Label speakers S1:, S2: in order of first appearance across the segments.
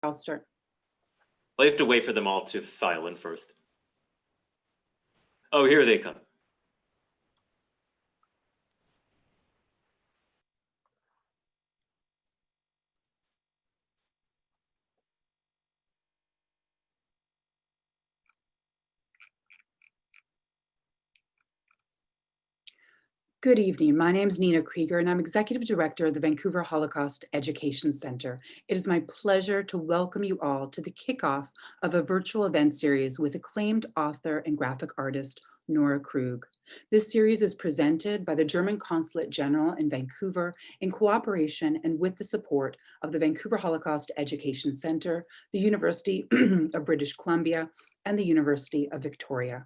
S1: I'll start.
S2: Well, you have to wait for them all to file in first. Oh, here they come.
S1: Good evening. My name is Nora Krug, and I'm Executive Director of the Vancouver Holocaust Education Center. It is my pleasure to welcome you all to the kickoff of a virtual event series with acclaimed author and graphic artist, Nora Krug. This series is presented by the German Consulate General in Vancouver in cooperation and with the support of the Vancouver Holocaust Education Center, the University of British Columbia, and the University of Victoria.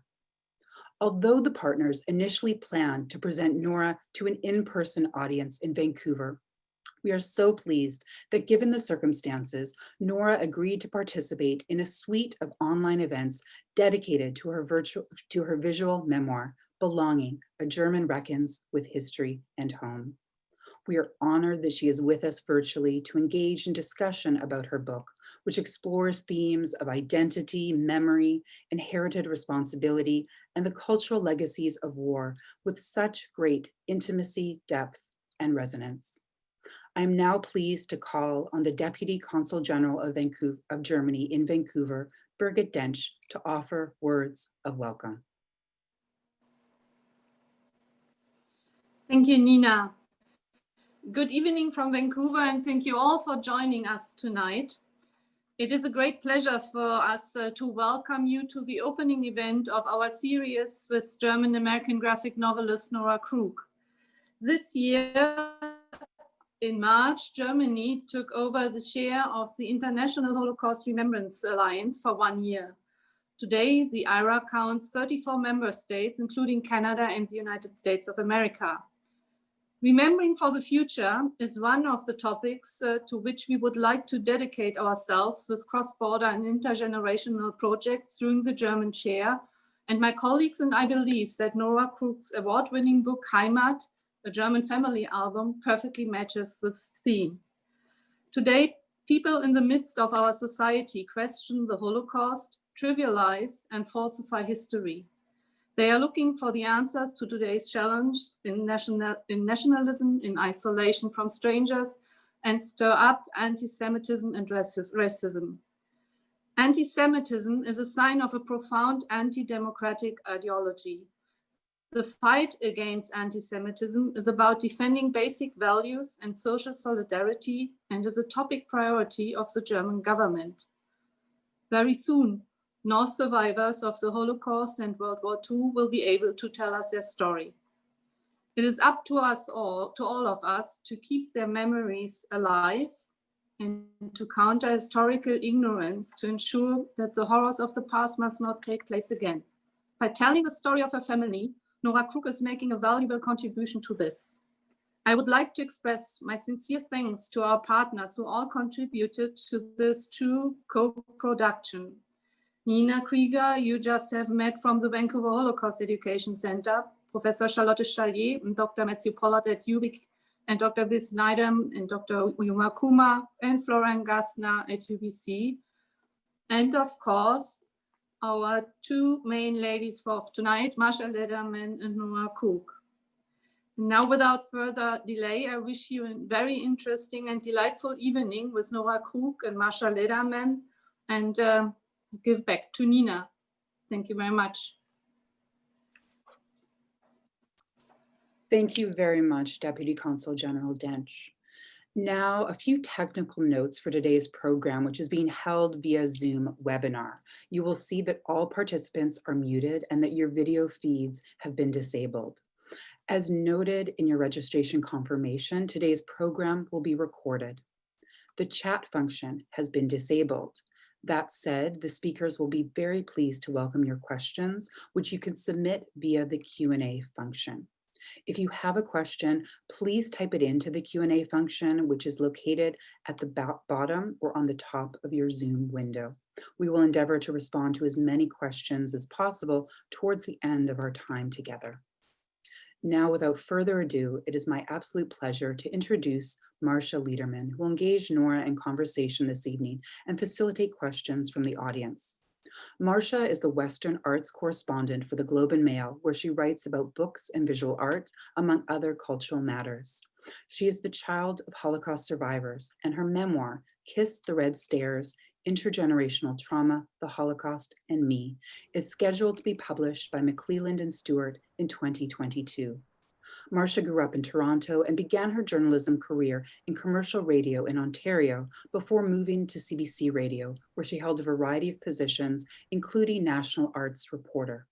S1: Although the partners initially planned to present Nora to an in-person audience in Vancouver, we are so pleased that given the circumstances, Nora agreed to participate in a suite of online events dedicated to her visual memoir, Belonging, A German Reckons with History and Home. We are honored that she is with us virtually to engage in discussion about her book, which explores themes of identity, memory, inherited responsibility, and the cultural legacies of war with such great intimacy, depth, and resonance. I am now pleased to call on the Deputy Consul General of Germany in Vancouver, Birgit Dench, to offer words of welcome.
S3: Thank you, Nina. Good evening from Vancouver, and thank you all for joining us tonight. It is a great pleasure for us to welcome you to the opening event of our series with German-American graphic novelist Nora Krug. This year, in March, Germany took over the chair of the International Holocaust Remembrance Alliance for 1 year. Today, the IRA counts 34 member states, including Canada and the United States of America. Remembering for the future is one of the topics to which we would like to dedicate ourselves with cross-border and intergenerational projects during the German chair. And my colleagues and I believe that Nora Krug's award-winning book, Heimat, a German family album, perfectly matches this theme. Today, people in the midst of our society question the Holocaust, trivialize and falsify history. They are looking for the answers to today's challenge in nationalism, in isolation from strangers, and stir up anti-Semitism and racism. Anti-Semitism is a sign of a profound anti-democratic ideology. The fight against anti-Semitism is about defending basic values and social solidarity and is a topic priority of the German government. Very soon, North survivors of the Holocaust and World War II will be able to tell us their story. It is up to us all, to all of us, to keep their memories alive and to counter historical ignorance to ensure that the horrors of the past must not take place again. By telling the story of her family, Nora Krug is making a valuable contribution to this. I would like to express my sincere thanks to our partners who all contributed to this true co-production. Nina Krieger, you just have met from the Vancouver Holocaust Education Center, Professor Charlotte Chalier and Dr. Matthew Pollard at UVic, and Dr. Viz Neidam and Dr. Yuma Kuma and Florian Gassner at UBC. And of course, our two main ladies for tonight, Marsha Lederman and Nora Krug. And now, without further delay, I wish you a very interesting and delightful evening with Nora Krug and Marsha Lederman, and give back to Nina. Thank you very much.
S1: Thank you very much, Deputy Consul General Dench. Now, a few technical notes for today's program, which is being held via Zoom webinar. You will see that all participants are muted and that your video feeds have been disabled. As noted in your registration confirmation, today's program will be recorded. The chat function has been disabled. That said, the speakers will be very pleased to welcome your questions, which you can submit via the Q&A function. If you have a question, please type it into the Q&A function, which is located at the bottom or on the top of your Zoom window. We will endeavor to respond to as many questions as possible towards the end of our time together. Now, without further ado, it is my absolute pleasure to introduce Marsha Lederman, who will engage Nora in conversation this evening and facilitate questions from the audience. Marsha is the Western arts correspondent for the Globe and Mail, where she writes about books and visual art, among other cultural matters. She is the child of Holocaust survivors, and her memoir, Kiss the Red Stairs, Intergenerational Trauma, the Holocaust, and Me, is scheduled to be published by McClelland and Stewart in 2022. Marsha grew up in Toronto and began her journalism career in commercial radio in Ontario before moving to CBC Radio, where she held a variety of positions, including national arts reporter.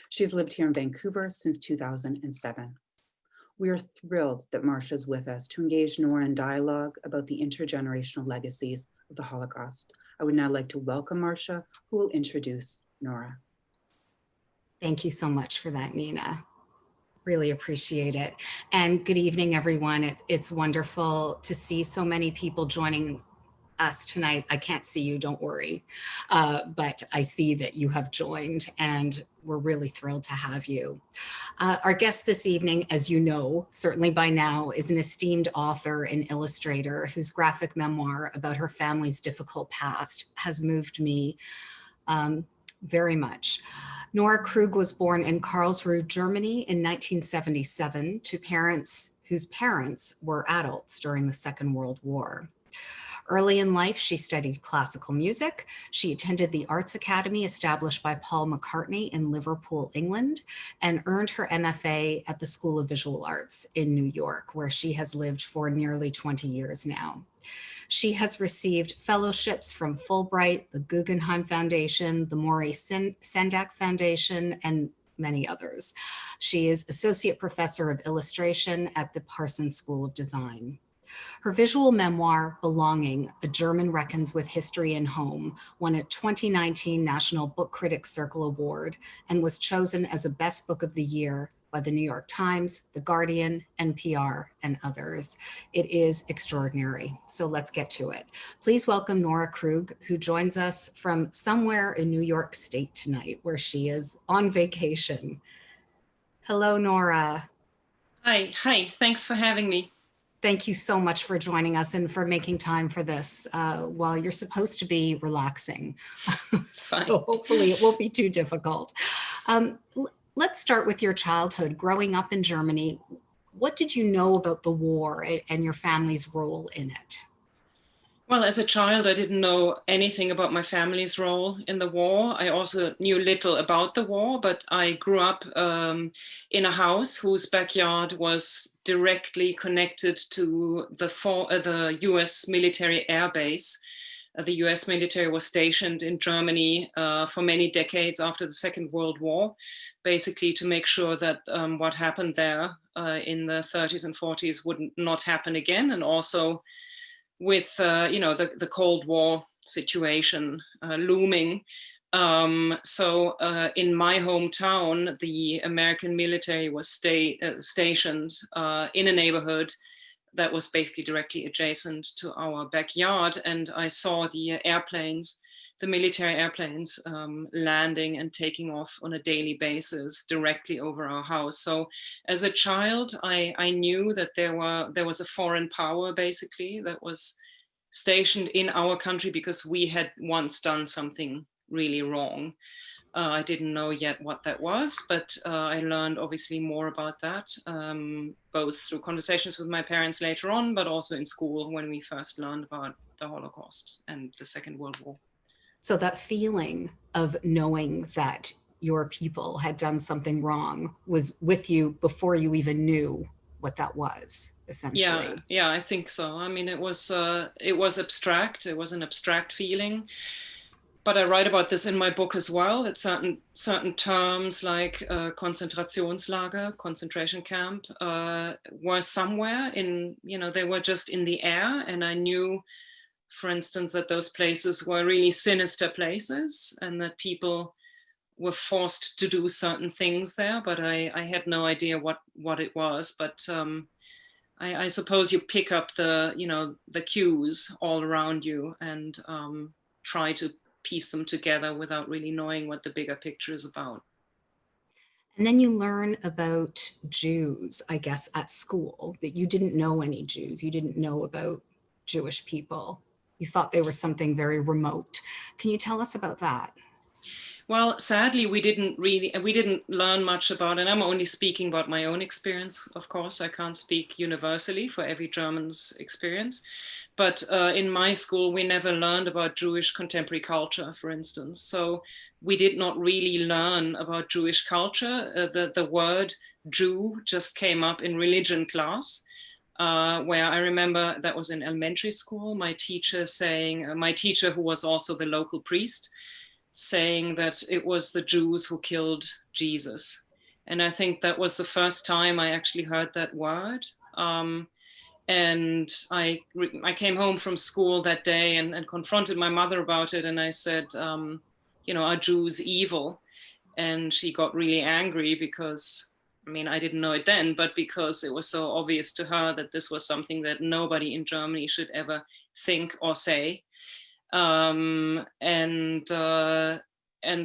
S1: She's lived here in Vancouver since 2007. We are thrilled that Marsha is with us to engage Nora in dialogue about the intergenerational legacies of the Holocaust. I would now like to welcome Marsha, who will introduce Nora.
S4: Thank you so much for that, Nina. Really appreciate it. And good evening, everyone. It's wonderful to see so many people joining us tonight. I can't see you, don't worry. But I see that you have joined and we're really thrilled to have you. Our guest this evening, as you know, certainly by now, is an esteemed author and illustrator whose graphic memoir about her family's difficult past has moved me very much. Nora Krug was born in Karlsruhe, Germany in 1977 to parents whose parents were adults during the Second World War. Early in life, she studied classical music. She attended the Arts Academy established by Paul McCartney in Liverpool, England, and earned her MFA at the School of Visual Arts in New York, where she has lived for nearly 20 years now. She has received fellowships from Fulbright, the Guggenheim Foundation, the Maurice Sendak Foundation, and many others. She is Associate Professor of Illustration at the Parsons School of Design. Her visual memoir, Belonging, A German Reckons with History and Home, won a 2019 National Book Critics Circle Award and was chosen as a Best Book of the Year by the New York Times, The Guardian, NPR, and others. It is extraordinary. So let's get to it. Please welcome Nora Krug, who joins us from somewhere in New York State tonight, where she is on vacation. Hello, Nora.
S5: Hi, thanks for having me.
S4: Thank you so much for joining us and for making time for this while you're supposed to be relaxing. So hopefully it won't be too difficult. Let's start with your childhood. Growing up in Germany, what did you know about the war and your family's role in it?
S5: Well, as a child, I didn't know anything about my family's role in the war. I also knew little about the war, but I grew up in a house whose backyard was directly connected to the US military air base. The US military was stationed in Germany for many decades after the Second World War, basically to make sure that what happened there in the 30s and 40s would not happen again, and also with the Cold War situation looming. So in my hometown, the American military was stationed in a neighborhood that was basically directly adjacent to our backyard. And I saw the airplanes, the military airplanes landing and taking off on a daily basis directly over our house. So as a child, I knew that there was a foreign power basically that was stationed in our country because we had once done something really wrong. I didn't know yet what that was, but I learned obviously more about that, both through conversations with my parents later on, but also in school when we first learned about the Holocaust and the Second World War.
S4: So that feeling of knowing that your people had done something wrong was with you before you even knew what that was, essentially.
S5: Yeah, I think so. I mean, it was abstract. It was an abstract feeling. But I write about this in my book as well, that certain terms like Konzentrationslager, concentration camp, were somewhere in, they were just in the air. And I knew, for instance, that those places were really sinister places and that people were forced to do certain things there, but I had no idea what it was. But I suppose you pick up the cues all around you and try to piece them together without really knowing what the bigger picture is about.
S4: And then you learn about Jews, I guess, at school, that you didn't know any Jews. You didn't know about Jewish people. You thought they were something very remote. Can you tell us about that?
S5: Well, sadly, we didn't learn much about it. I'm only speaking about my own experience, of course. I can't speak universally for every German's experience. But in my school, we never learned about Jewish contemporary culture, for instance. So we did not really learn about Jewish culture. The word Jew just came up in religion class, where I remember that was in elementary school, my teacher saying, my teacher who was also the local priest, saying that it was the Jews who killed Jesus. And I think that was the first time I actually heard that word. And I came home from school that day and confronted my mother about it. And I said, are Jews evil? And she got really angry because, I mean, I didn't know it then, but because it was so obvious to her that this was something that nobody in Germany should ever think or say. And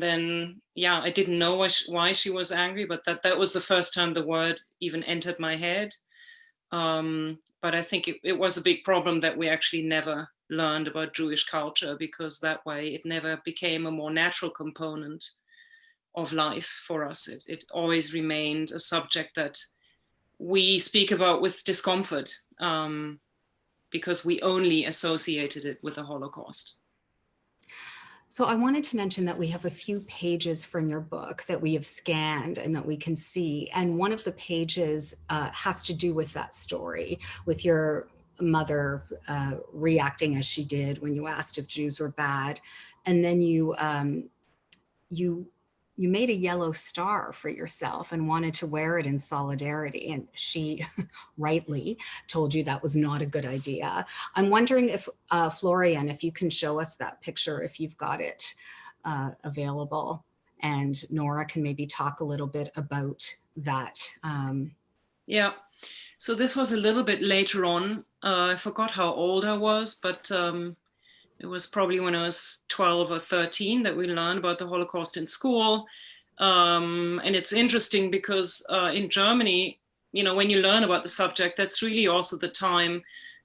S5: then, yeah, I didn't know why she was angry, but that was the first time the word even entered my head. But I think it was a big problem that we actually never learned about Jewish culture, because that way it never became a more natural component of life for us. It always remained a subject that we speak about with discomfort, because we only associated it with the Holocaust.
S4: So I wanted to mention that we have a few pages from your book that we have scanned and that we can see. And one of the pages has to do with that story, with your mother reacting as she did when you asked if Jews were bad. And then you made a yellow star for yourself and wanted to wear it in solidarity. And she rightly told you that was not a good idea. I'm wondering if, Florian, if you can show us that picture, if you've got it available. And Nora can maybe talk a little bit about that.
S5: Yeah, so this was a little bit later on. I forgot how old I was, but it was probably when I was 12 or 13 that we learned about the Holocaust in school. And it's interesting because in Germany, when you learn about the subject, that's really also the time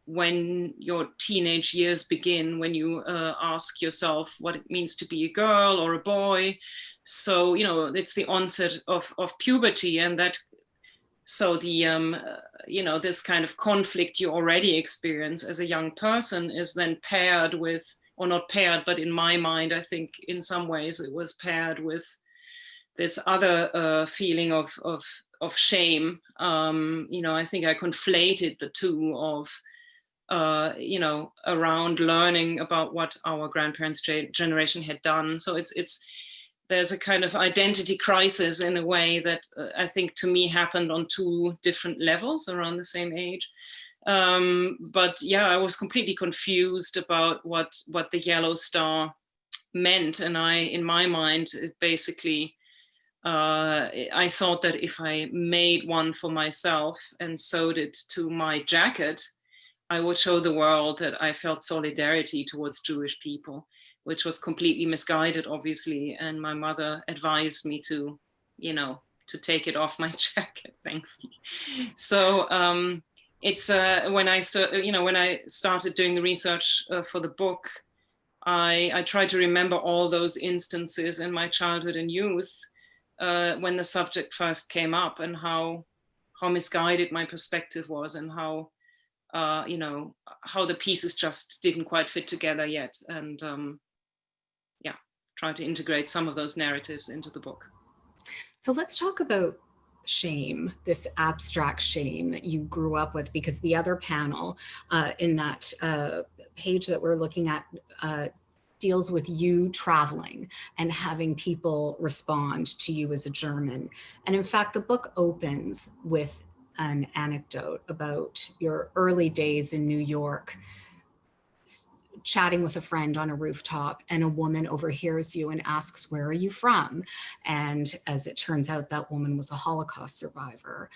S5: when your teenage years begin, when you ask yourself what it means to be a girl or a boy. So, it's the onset of puberty, and that, so the, this kind of conflict you already experience as a young person is then paired with, or not paired, but in my mind, I think in some ways it was paired with this other feeling of shame. I think I conflated the two of, around learning about what our grandparents' generation had done. So there's a kind of identity crisis in a way that I think to me happened on two different levels around the same age. But yeah, I was completely confused about what the yellow star meant. And in my mind, it basically, I thought that if I made one for myself and sewed it to my jacket, I would show the world that I felt solidarity towards Jewish people, which was completely misguided, obviously. And my mother advised me to take it off my jacket, thankfully. So it's when I started doing the research for the book, I tried to remember all those instances in my childhood and youth when the subject first came up, and how misguided my perspective was, and how the pieces just didn't quite fit together yet. And try to integrate some of those narratives into the book.
S4: So let's talk about shame, this abstract shame that you grew up with, because the other panel in that page that we're looking at deals with you traveling and having people respond to you as a German. And in fact, the book opens with an anecdote about your early days in New York, chatting with a friend on a rooftop, and a woman overhears you and asks, "Where are you from?" And as it turns out, that woman was a Holocaust survivor.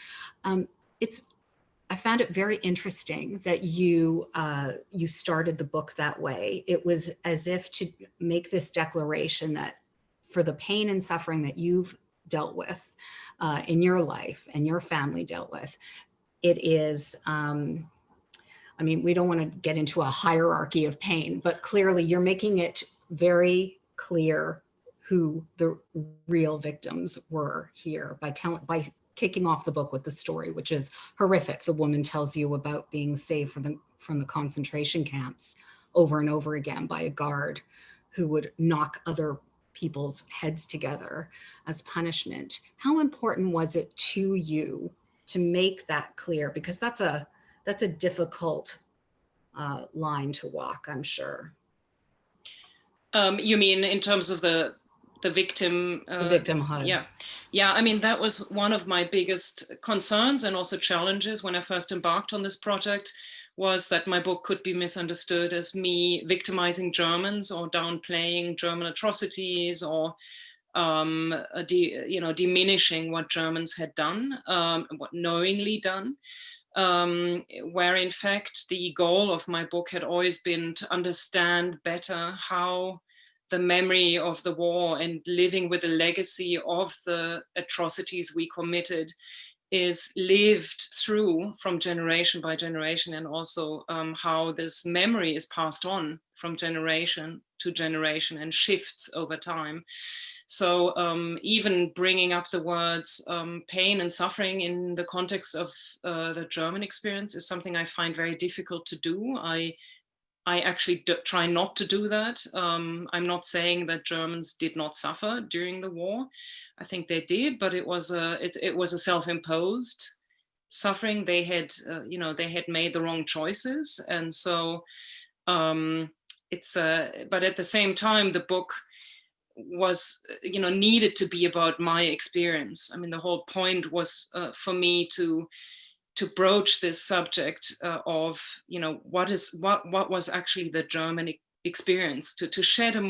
S4: I found it very interesting that you started the book that way. It was as if to make this declaration that for the pain and suffering that you've dealt with in your life and your family dealt with. It is, I mean, we don't want to get into a hierarchy of pain, but clearly you're making it very clear who the real victims were here by kicking off the book with the story, which is horrific. The woman tells you about being saved from the concentration camps over and over again by a guard who would knock other people's heads together as punishment. How important was it to you to make that clear? Because that's a difficult line to walk, I'm sure.
S5: You mean in terms of the victim?
S4: The victimhood.
S5: Yeah. I mean, that was one of my biggest concerns and also challenges when I first embarked on this project, was that my book could be misunderstood as me victimizing Germans or downplaying German atrocities or diminishing what Germans had done, what knowingly done. Where in fact the goal of my book had always been to understand better how the memory of the war and living with the legacy of the atrocities we committed is lived through from generation by generation, and also how this memory is passed on from generation to generation and shifts over time. So even bringing up the words pain and suffering in the context of the German experience is something I find very difficult to do. I actually try not to do that. I'm not saying that Germans did not suffer during the war. I think they did, but it was a self-imposed suffering. They had, they had made the wrong choices, and so but at the same time, the book was, needed to be about my experience. I mean, the whole point was for me to broach this subject of, what was actually the German experience, to shed a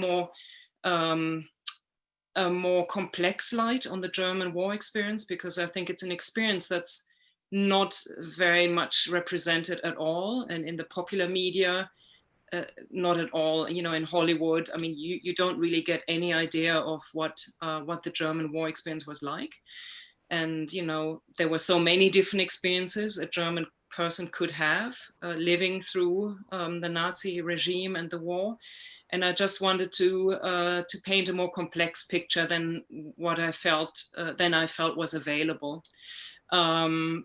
S5: more complex light on the German war experience, because I think it's an experience that's not very much represented at all, and in the popular media, not at all, in Hollywood. I mean, you don't really get any idea of what the German war experience was like. And, there were so many different experiences a German person could have living through the Nazi regime and the war. And I just wanted to paint a more complex picture than what I felt was available.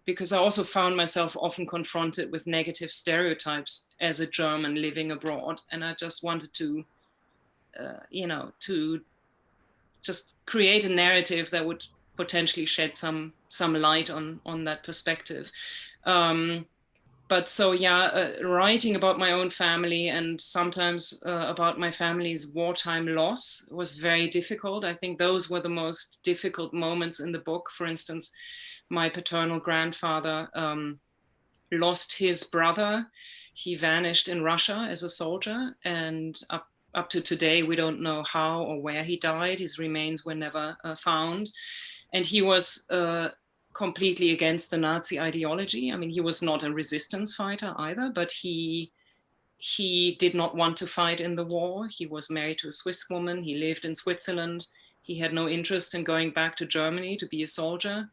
S5: Because I also found myself often confronted with negative stereotypes as a German living abroad. And I just wanted to, to just create a narrative that would potentially shed some light on that perspective. But so, writing about my own family and sometimes about my family's wartime loss was very difficult. I think those were the most difficult moments in the book. For instance, my paternal grandfather lost his brother. He vanished in Russia as a soldier, and up to today, we don't know how or where he died. His remains were never found. And he was completely against the Nazi ideology. I mean, he was not a resistance fighter either, but he did not want to fight in the war. He was married to a Swiss woman. He lived in Switzerland. He had no interest in going back to Germany to be a soldier.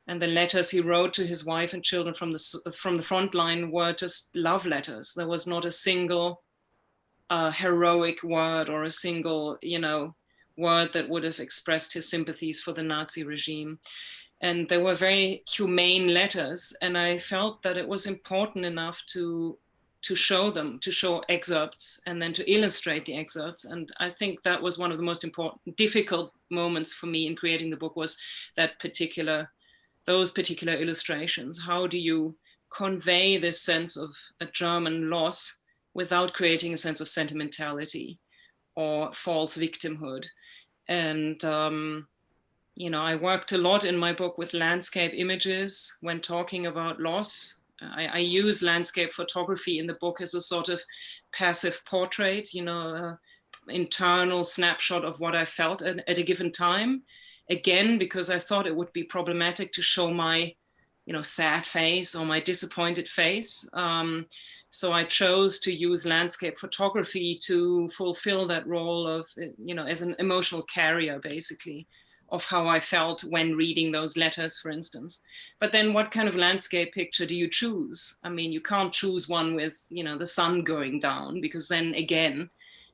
S5: And the letters he wrote to his wife and children from the front line were just love letters. There was not a single heroic word or a single, word that would have expressed his sympathies for the Nazi regime. And they were very humane letters. And I felt that it was important enough to show them, to show excerpts and then to illustrate the excerpts. And I think that was one of the most difficult moments for me in creating the book, was those particular illustrations. How do you convey this sense of a German loss without creating a sense of sentimentality or false victimhood? And, I worked a lot in my book with landscape images when talking about loss. I use landscape photography in the book as a sort of passive portrait, internal snapshot of what I felt at a given time. Again, because I thought it would be problematic to show my, sad face or my disappointed face. So I chose to use landscape photography to fulfill that role of, as an emotional carrier, basically, of how I felt when reading those letters, for instance. But then what kind of landscape picture do you choose? I mean, you can't choose one with, you know, the sun going down, because then again,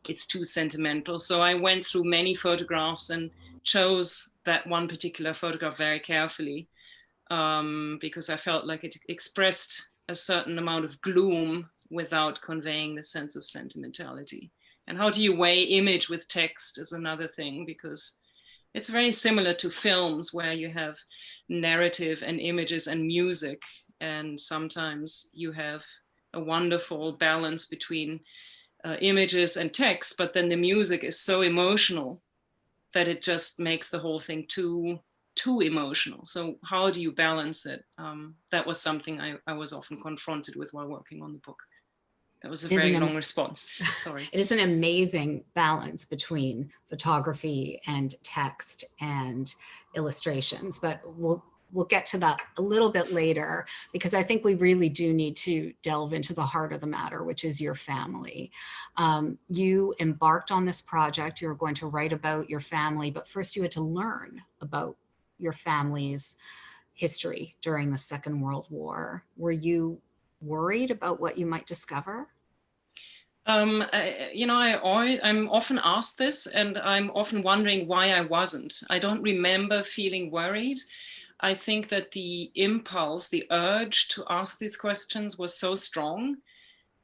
S5: it's too sentimental. So I went through many photographs and chose that one particular photograph very carefully, because I felt like it expressed a certain amount of gloom without conveying the sense of sentimentality. And how do you weigh image with text is another thing, because it's very similar to films where you have narrative and images and music. And sometimes you have a wonderful balance between images and text, but then the music is so emotional that it just makes the whole thing too emotional. So how do you balance it? That was something I was often confronted with while working on the book. That was a very long response. Sorry.
S4: It is an amazing balance between photography and text and illustrations, but we'll get to that a little bit later, because I think we really do need to delve into the heart of the matter, which is your family. You embarked on this project. You were going to write about your family, but first you had to learn about your family's history during the Second World War. Were you worried about what you might discover?
S5: I'm often asked this, and I'm often wondering why I wasn't. I don't remember feeling worried. I think that the impulse, the urge to ask these questions was so strong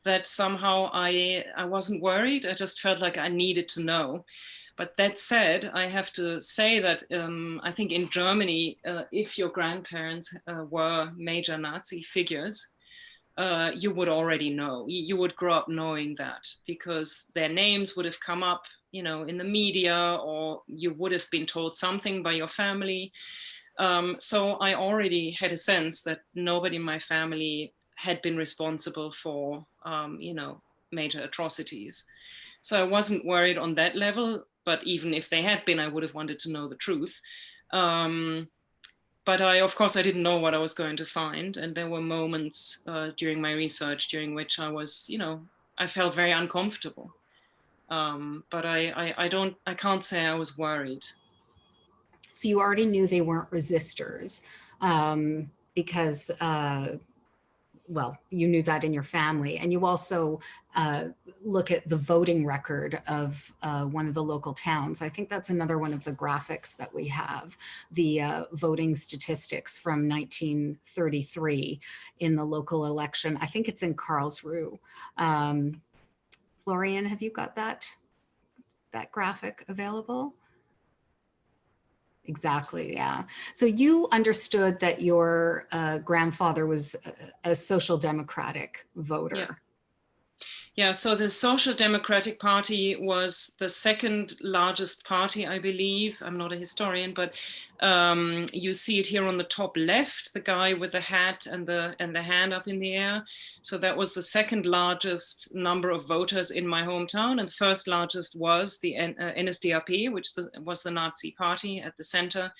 S5: that somehow I wasn't worried. I just felt like I needed to know. But that said, I have to say that I think in Germany, if your grandparents were major Nazi figures, you would already know. You would grow up knowing that, because their names would have come up, you know, in the media, or you would have been told something by your family. So I already had a sense that nobody in my family had been responsible for, major atrocities. So I wasn't worried on that level, but even if they had been, I would have wanted to know the truth. But of course, I didn't know what I was going to find. And there were moments during my research during which I was, I felt very uncomfortable. But I can't say I was worried.
S4: So you already knew they weren't resistors, because, well, you knew that in your family. And you also look at the voting record of one of the local towns. I think that's another one of the graphics that we have, the voting statistics from 1933 in the local election. I think it's in Karlsruhe. Florian, have you got that graphic available? Exactly, yeah. So you understood that your grandfather was a social democratic voter.
S5: Yeah. Yeah, so the Social Democratic Party was the second largest party, I believe. I'm not a historian, but you see it here on the top left, the guy with the hat and the hand up in the air. So that was the second largest number of voters in my hometown, and the first largest was the NSDAP, which was the Nazi party at the center.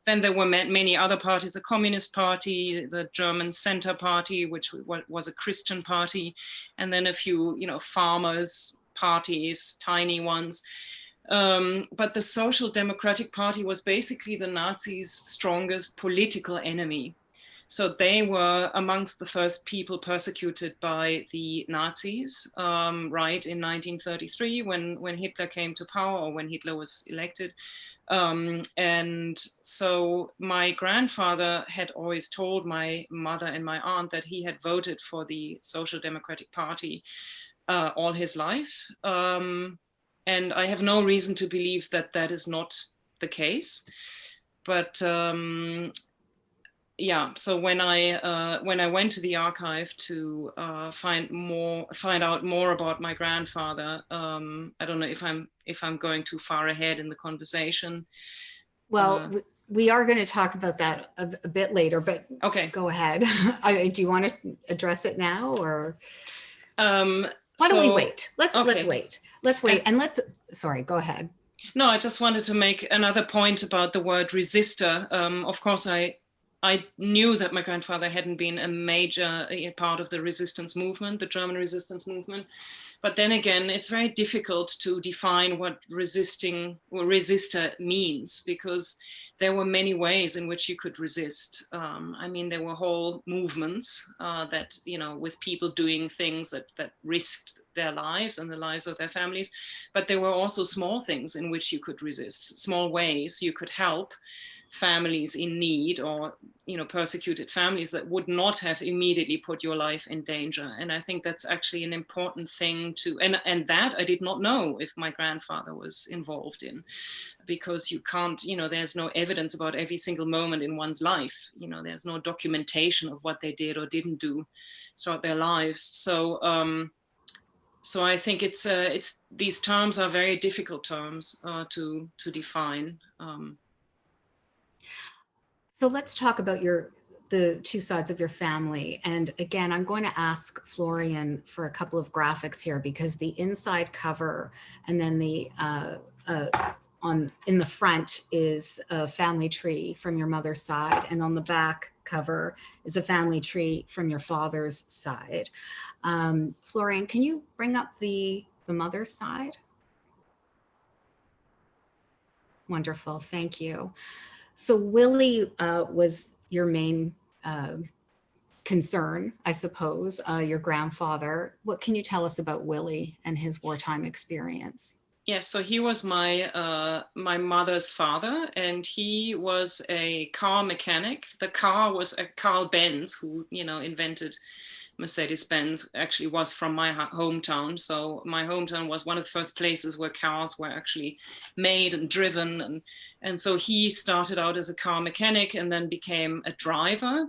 S5: Then there were many other parties, the Communist Party, the German Center Party, which was a Christian party, and then a few, farmers' parties, tiny ones. But the Social Democratic Party was basically the Nazis' strongest political enemy. So they were amongst the first people persecuted by the Nazis, right, in 1933, when Hitler came to power, or when Hitler was elected. And so my grandfather had always told my mother and my aunt that he had voted for the Social Democratic Party all his life. And I have no reason to believe that that is not the case. But yeah, so when I went to the archive to find out more about my grandfather, I don't know if I'm going too far ahead in the conversation.
S4: Well, we are going to talk about that a bit later, but
S5: okay,
S4: go ahead. Do you want to address it now, or why don't we wait? Let's wait. And sorry, go ahead.
S5: No, I just wanted to make another point about the word resistor. Of course, I knew that my grandfather hadn't been a major part of the resistance movement, the German resistance movement, But then again, it's very difficult to define what resistor means, because there were many ways in which you could resist. I mean, there were whole movements that, you know, with people doing things that risked their lives and the lives of their families. But there were also small things in which you could resist, small ways you could help families in need, or, you know, persecuted families that would not have immediately put your life in danger. And I think that's actually an important thing to, and that I did not know if my grandfather was involved in, because you can't, you know, there's no evidence about every single moment in one's life. You know, there's no documentation of what they did or didn't do throughout their lives. So so I think it's these terms are very difficult terms to define.
S4: So let's talk about the two sides of your family. And again, I'm going to ask Florian for a couple of graphics here, because the inside cover and then the in the front is a family tree from your mother's side, and on the back cover is a family tree from your father's side. Florian, can you bring up the mother's side? Wonderful, thank you. So Willie was your main concern, I suppose, your grandfather. What can you tell us about Willie and his wartime experience?
S5: Yes, so he was my my mother's father, and he was a car mechanic. The car was a Carl Benz, who, you know, invented Mercedes-Benz, actually was from my hometown. So my hometown was one of the first places where cars were actually made and driven. And so he started out as a car mechanic and then became a driver.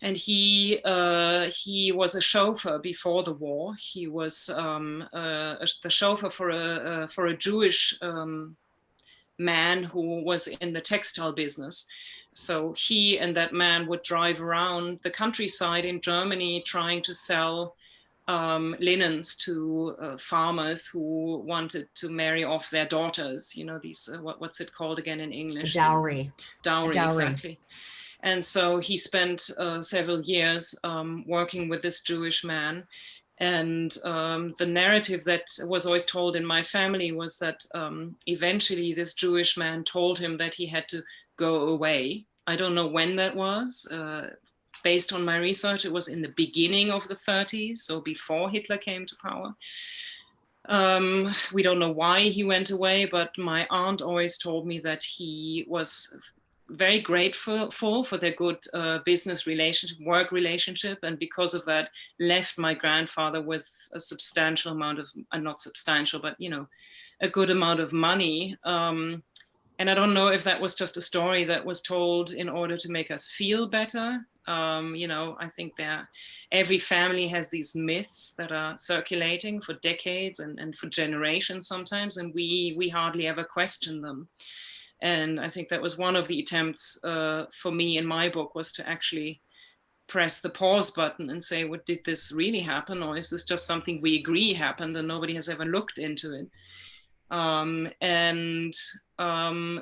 S5: And he was a chauffeur before the war. He was the chauffeur for a Jewish man who was in the textile business. So he and that man would drive around the countryside in Germany trying to sell linens to farmers who wanted to marry off their daughters. You know, these, what's it called again in English?
S4: Dowry.
S5: Dowry,
S4: Dowry.
S5: exactly. And so he spent several years working with this Jewish man. And the narrative that was always told in my family was that eventually this Jewish man told him that he had to go away. I don't know when that was. Based on my research, it was in the beginning of the 30s, so before Hitler came to power. We don't know why he went away, but my aunt always told me that he was very grateful for their good business relationship, work relationship, and because of that left my grandfather with a substantial amount of, not substantial, but, you know, a good amount of money. And I don't know if that was just a story that was told in order to make us feel better. You know, I think every family has these myths that are circulating for decades and for generations sometimes, and we hardly ever question them. And I think that was one of the attempts for me in my book, was to actually press the pause button and say, well, did this really happen? Or is this just something we agree happened and nobody has ever looked into it?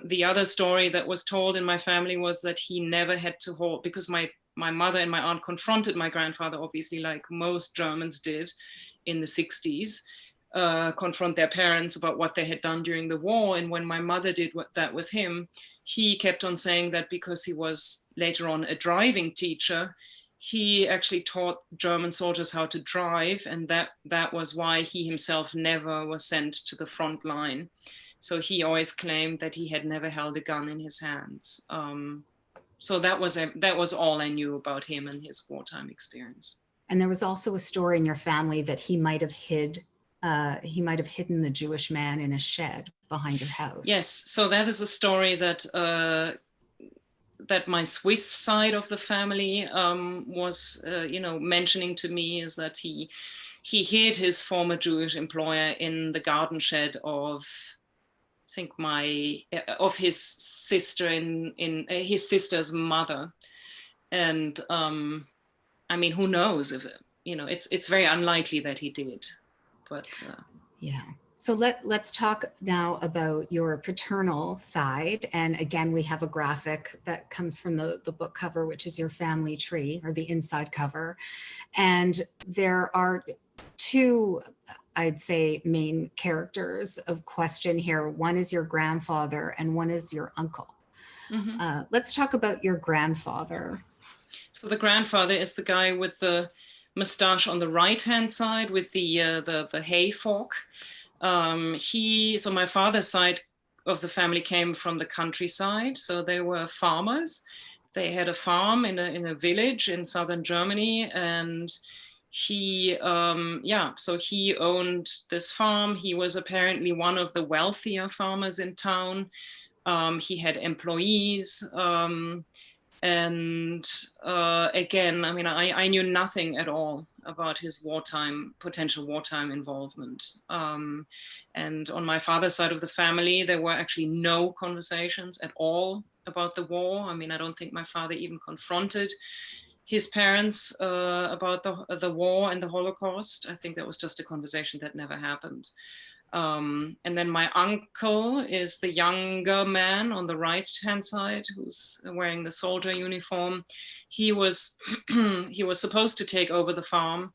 S5: The other story that was told in my family was that he never had to hold, because my mother and my aunt confronted my grandfather, obviously, like most Germans did in the 60s. Confront their parents about what they had done during the war. And when my mother did that with him, he kept on saying that because he was later on a driving teacher, he actually taught German soldiers how to drive, and that was why he himself never was sent to the front line. So he always claimed that he had never held a gun in his hands. So that was all I knew about him and his wartime experience.
S4: And there was also a story in your family that he might have hidden the Jewish man in a shed behind your house.
S5: Yes, so that is a story that that my Swiss side of the family was, you know, mentioning to me, is that he hid his former Jewish employer in the garden shed of, I think, of his sister in his sister's mother. And I mean, who knows if, you know, it's very unlikely that he did. But
S4: yeah. So let's talk now about your paternal side. And again, we have a graphic that comes from the book cover, which is your family tree, or the inside cover. And there are two, I'd say, main characters of question here. One is your grandfather and one is your uncle. Let's talk about your grandfather.
S5: So the grandfather is the guy with the mustache on the right-hand side with the hay fork. So my father's side of the family came from the countryside, so they were farmers. They had a farm in a village in southern Germany, and so he owned this farm. He was apparently one of the wealthier farmers in town. He had employees. Again, I mean, I knew nothing at all about his potential wartime involvement. And on my father's side of the family, there were actually no conversations at all about the war. I mean, I don't think my father even confronted his parents about the war and the Holocaust. I think that was just a conversation that never happened. And then my uncle is the younger man on the right-hand side who's wearing the soldier uniform. He was he was supposed to take over the farm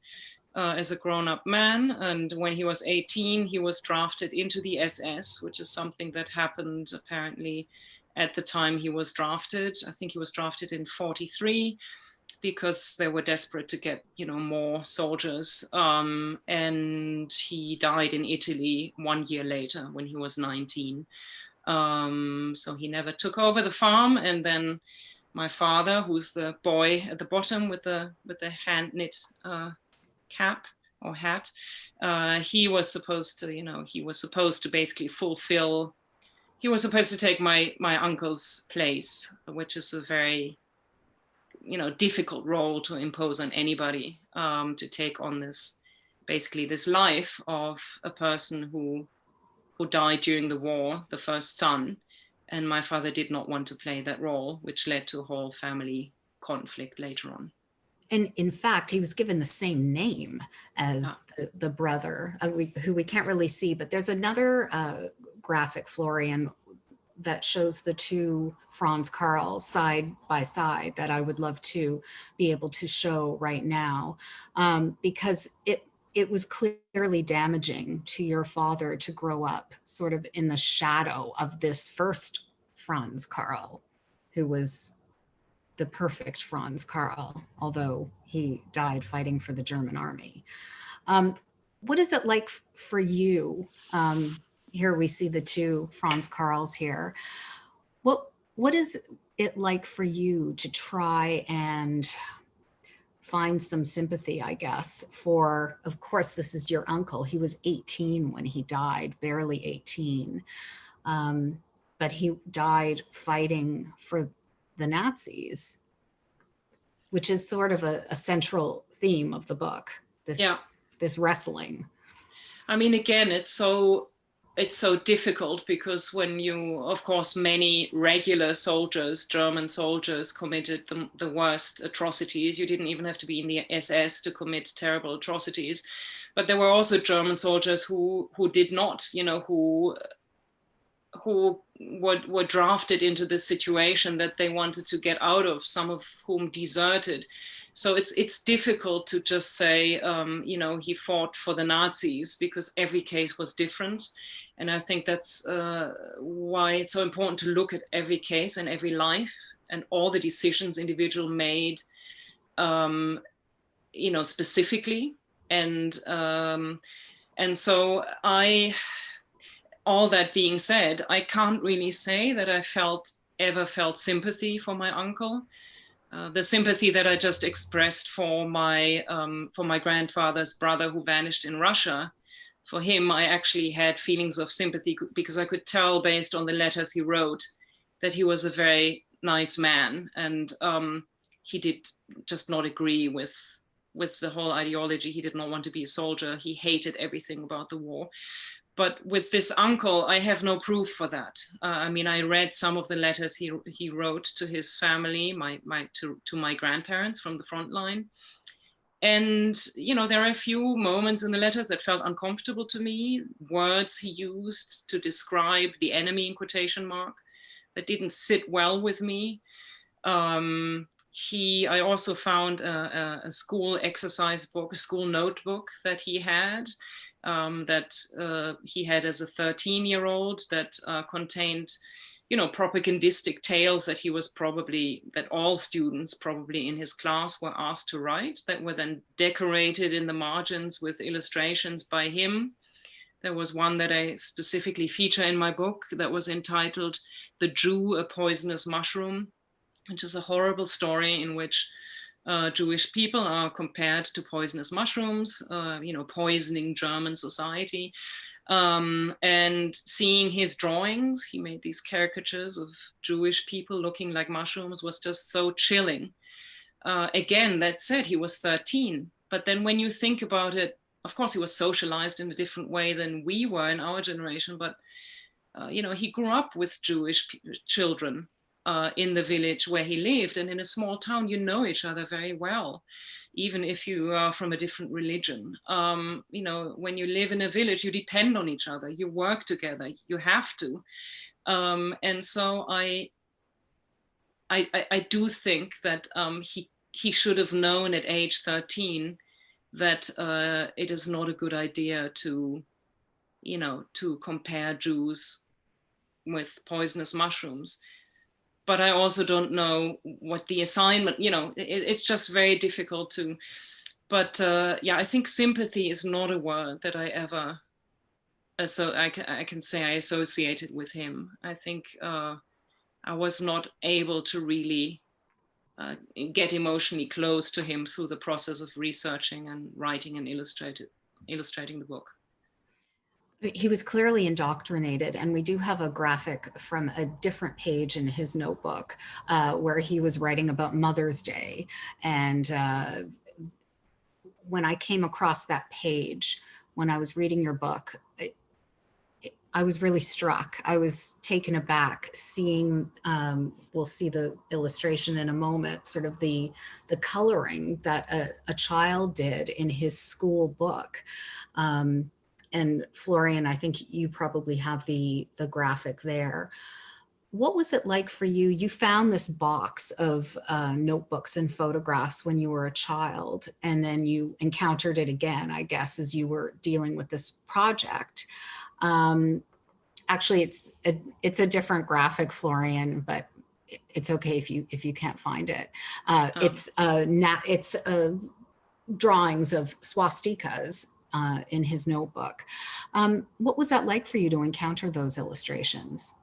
S5: as a grown-up man, and when he was 18, he was drafted into the SS, which is something that happened apparently at the time he was drafted. I think he was drafted in 43. Because they were desperate to get, more soldiers. And he died in Italy 1 year later when he was 19. So he never took over the farm. And then my father, who's the boy at the bottom with the hand knit cap or hat, he was supposed to basically he was supposed to take my uncle's place, which is a very difficult role to impose on anybody, to take on this life of a person who died during the war, the first son. And my father did not want to play that role, which led to a whole family conflict later on.
S4: And in fact, he was given the same name as the brother, who we can't really see, but there's another graphic, Florian, that shows the two Franz Karls side by side that I would love to be able to show right now, because it was clearly damaging to your father to grow up sort of in the shadow of this first Franz Karl, who was the perfect Franz Karl, although he died fighting for the German army. What is it like for you? Here we see the two Franz Karls here. What is it like for you to try and find some sympathy, I guess, for, of course, this is your uncle. He was 18 when he died, barely 18. But he died fighting for the Nazis, which is sort of a central theme of the book, this wrestling.
S5: I mean, again, it's so difficult because when of course, many regular soldiers, German soldiers, committed the worst atrocities. You didn't even have to be in the SS to commit terrible atrocities. But there were also German soldiers who did not, who were drafted into this situation that they wanted to get out of, some of whom deserted. So it's difficult to just say, he fought for the Nazis, because every case was different. And I think that's why it's so important to look at every case and every life and all the decisions individual made, specifically. And so all that being said, I can't really say that I ever felt sympathy for my uncle. The sympathy that I just expressed for my grandfather's brother who vanished in Russia, for him, I actually had feelings of sympathy because I could tell based on the letters he wrote that he was a very nice man, and he did just not agree with the whole ideology. He did not want to be a soldier. He hated everything about the war. But with this uncle, I have no proof for that. I mean, I read some of the letters he wrote to his family, to my grandparents from the front line. And, there are a few moments in the letters that felt uncomfortable to me, words he used to describe the enemy in quotation mark that didn't sit well with me. I also found a school exercise book, a school notebook that he had. that he had as a 13-year-old that contained, propagandistic tales that that all students probably in his class were asked to write, that were then decorated in the margins with illustrations by him. There was one that I specifically feature in my book that was entitled "The Jew, a Poisonous Mushroom," which is a horrible story in which Jewish people are compared to poisonous mushrooms, poisoning German society. And seeing his drawings, he made these caricatures of Jewish people looking like mushrooms, was just so chilling. Again, that said, he was 13. But then when you think about it, of course, he was socialized in a different way than we were in our generation. But, he grew up with Jewish children in the village where he lived. And in a small town, you know each other very well, even if you are from a different religion. When you live in a village, you depend on each other, you work together, you have to. And so I do think that he should have known at age 13 that it is not a good idea to compare Jews with poisonous mushrooms. But I also don't know what the assignment, it's just very difficult to, but I think sympathy is not a word that I ever, so I can say I associated with him. I think I was not able to really get emotionally close to him through the process of researching and writing and illustrating the book.
S4: He was clearly indoctrinated, and we do have a graphic from a different page in his notebook where he was writing about Mother's Day. And when I came across that page, when I was reading your book, I was really struck. I was taken aback seeing, we'll see the illustration in a moment, sort of the coloring that a child did in his school book. And Florian, I think you probably have the graphic there. What was it like for you? You found this box of notebooks and photographs when you were a child, and then you encountered it again, I guess, as you were dealing with this project. Actually, it's a different graphic, Florian, but it's okay if you can't find it. It's drawings of swastikas in his notebook. What was that like for you to encounter those illustrations?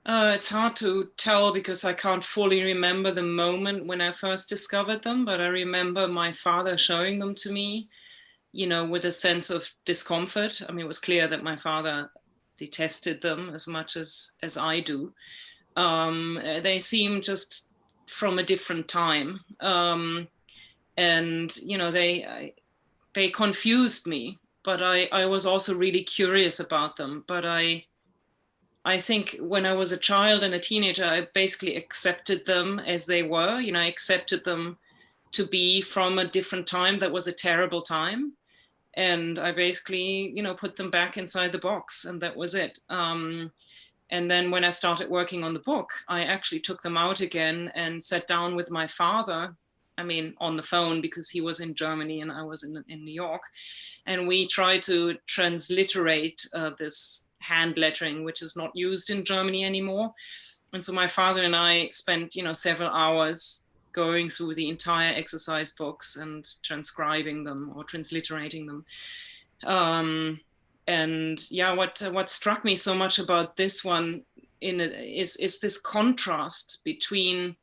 S5: It's hard to tell because I can't fully remember the moment when I first discovered them, but I remember my father showing them to me, with a sense of discomfort. I mean, it was clear that my father detested them as much as I do. They seem just from a different time. And, they confused me, but I was also really curious about them. But I think when I was a child and a teenager, I basically accepted them as they were. I accepted them to be from a different time that was a terrible time. And I basically, put them back inside the box, and that was it. And then when I started working on the book, I actually took them out again and sat down with my father, on the phone, because he was in Germany and I was in New York. And we tried to transliterate this hand lettering, which is not used in Germany anymore. And so my father and I spent, several hours going through the entire exercise books and transcribing them or transliterating them. What struck me so much about this one is this contrast between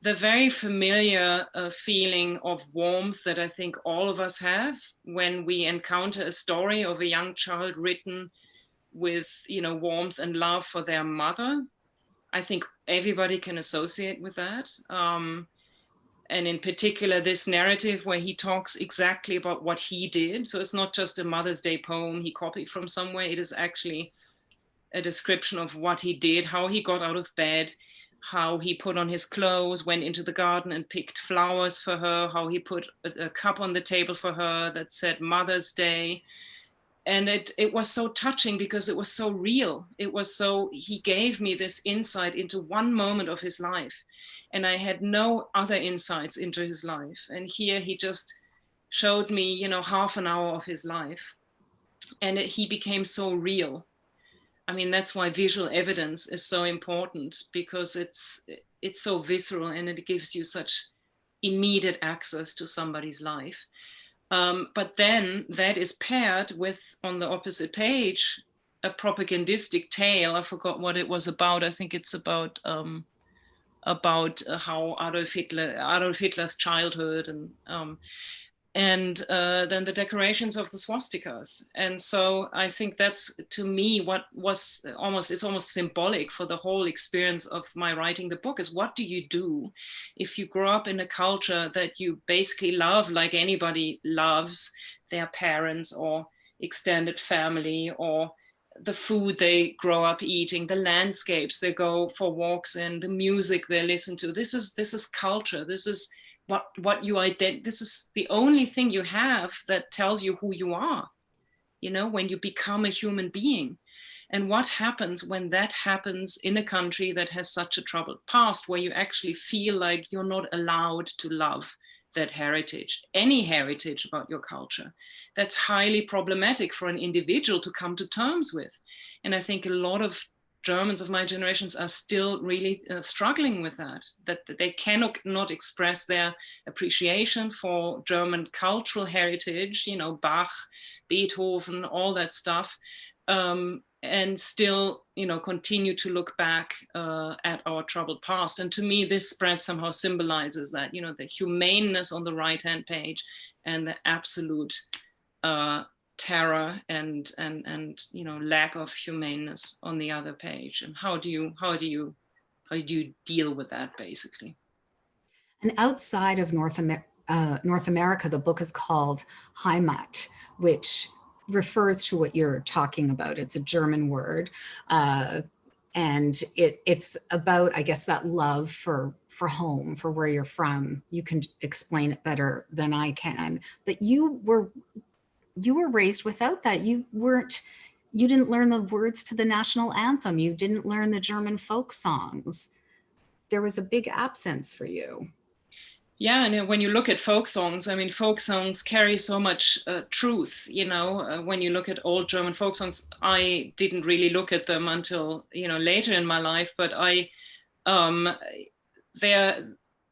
S5: the very familiar feeling of warmth that I think all of us have when we encounter a story of a young child written with, warmth and love for their mother. I think everybody can associate with that. And in particular, this narrative where he talks exactly about what he did. So it's not just a Mother's Day poem he copied from somewhere. It is actually a description of what he did, how he got out of bed, how he put on his clothes, went into the garden and picked flowers for her, how he put a cup on the table for her that said Mother's Day. And it was so touching because it was so real. He gave me this insight into one moment of his life. And I had no other insights into his life. And here he just showed me, half an hour of his life. and he became so real. I mean, that's why visual evidence is so important, because it's so visceral and it gives you such immediate access to somebody's life. But then that is paired with, on the opposite page, a propagandistic tale. I forgot what it was about. I think it's about how Adolf Hitler's childhood, and then the decorations of the swastikas. And so I think that's, to me, what was it's almost symbolic for the whole experience of my writing the book, is what do you do if you grow up in a culture that you basically love, like anybody loves their parents or extended family, or the food they grow up eating, the landscapes they go for walks in, the music they listen to. This is culture. This is what you this is the only thing you have that tells you who you are, you know, when you become a human being. And what happens when that happens in a country that has such a troubled past, where you actually feel like you're not allowed to love that heritage, any heritage about your culture? That's highly problematic for an individual to come to terms with. And I think a lot of Germans of my generations are still really struggling with that they cannot not express their appreciation for German cultural heritage, you know, Bach, Beethoven, all that stuff, and still, you know, continue to look back at our troubled past. And to me, this spread somehow symbolizes that, you know, the humaneness on the right-hand page and the absolute terror and you know, lack of humaneness on the other page. And how do you deal with that, basically?
S4: And outside of North America, the book is called Heimat, which refers to what you're talking about. It's a German word, and it's about, I guess, that love for home, for where you're from. You can explain it better than I can, but you were raised without that. You didn't learn the words to the national anthem. You didn't learn the German folk songs. There was a big absence for you.
S5: Yeah, and when you look at folk songs, I mean, folk songs carry so much truth, you know. When you look at old German folk songs, I didn't really look at them until, you know, later in my life, but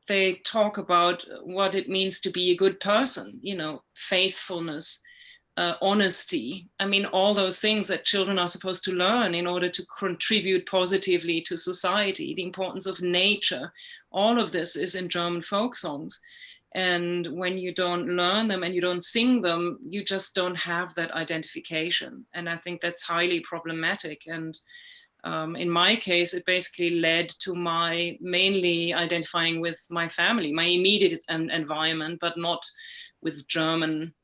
S5: they talk about what it means to be a good person, you know, faithfulness, honesty. I mean, all those things that children are supposed to learn in order to contribute positively to society, the importance of nature. All of this is in German folk songs. And when you don't learn them and you don't sing them, you just don't have that identification. And I think that's highly problematic. And in my case, it basically led to my mainly identifying with my family, my immediate environment, but not with German,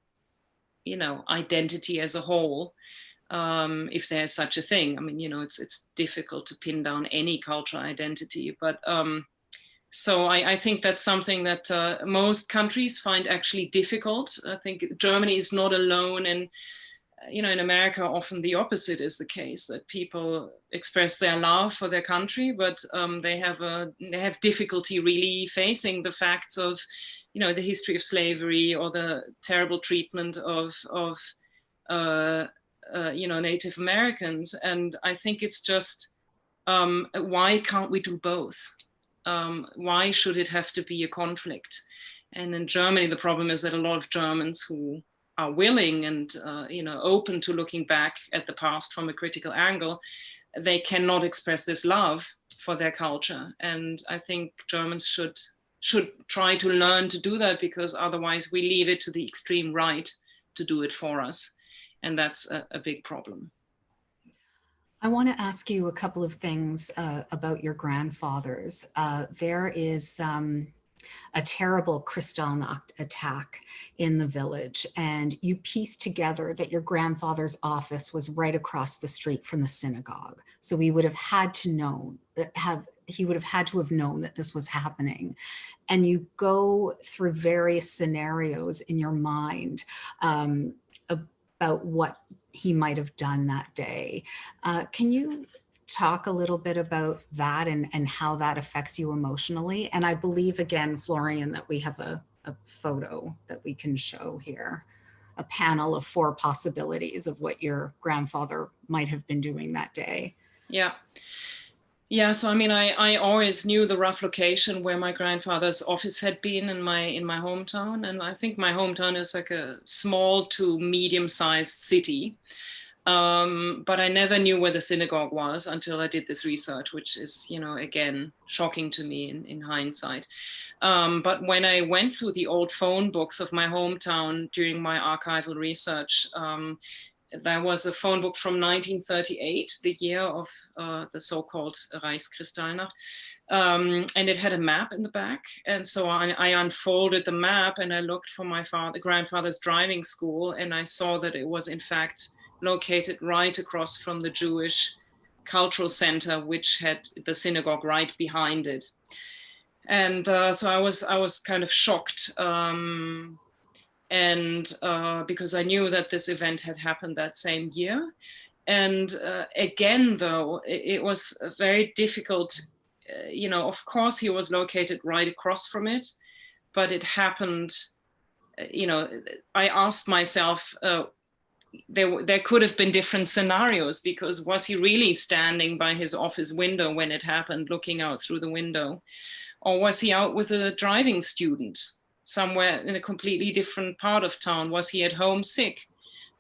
S5: you know, identity as a whole, if there's such a thing. I mean, you know, it's difficult to pin down any cultural identity, but so I think that's something that most countries find actually difficult. I think Germany is not alone, and you know, in America, often the opposite is the case, that people express their love for their country, but they have difficulty really facing the facts of, you know, the history of slavery or the terrible treatment of you know, Native Americans. And I think it's just, why can't we do both? Why should it have to be a conflict? And in Germany, the problem is that a lot of Germans who are willing and you know, open to looking back at the past from a critical angle, they cannot express this love for their culture. And I think Germans should try to learn to do that, because otherwise we leave it to the extreme right to do it for us. And that's a big problem.
S4: I want to ask you a couple of things about your grandfathers. There is a terrible Kristallnacht attack in the village, and you pieced together that your grandfather's office was right across the street from the synagogue. So he would have had to have known that this was happening. And you go through various scenarios in your mind about what he might have done that day. Can you talk a little bit about that and how that affects you emotionally? And I believe, again, Florian, that we have a photo that we can show here. a panel of 4 possibilities of what your grandfather might have been doing that day.
S5: Yeah. Yeah, so I mean, I always knew the rough location where my grandfather's office had been in my hometown. And I think my hometown is like a small to medium-sized city. But I never knew where the synagogue was until I did this research, which is, you know, again, shocking to me in hindsight. But when I went through the old phone books of my hometown during my archival research, there was a phone book from 1938, the year of the so-called Reichskristallnacht, and it had a map in the back. And so I unfolded the map and I looked for my grandfather's driving school, and I saw that it was in fact located right across from the Jewish Cultural Center, which had the synagogue right behind it. And so I was kind of shocked. Because I knew that this event had happened that same year. And again, though, it was very difficult. You know, of course, he was located right across from it, but it happened, you know, I asked myself, there could have been different scenarios, because was he really standing by his office window when it happened, looking out through the window? Or was he out with a driving student somewhere in a completely different part of town? Was he at home sick?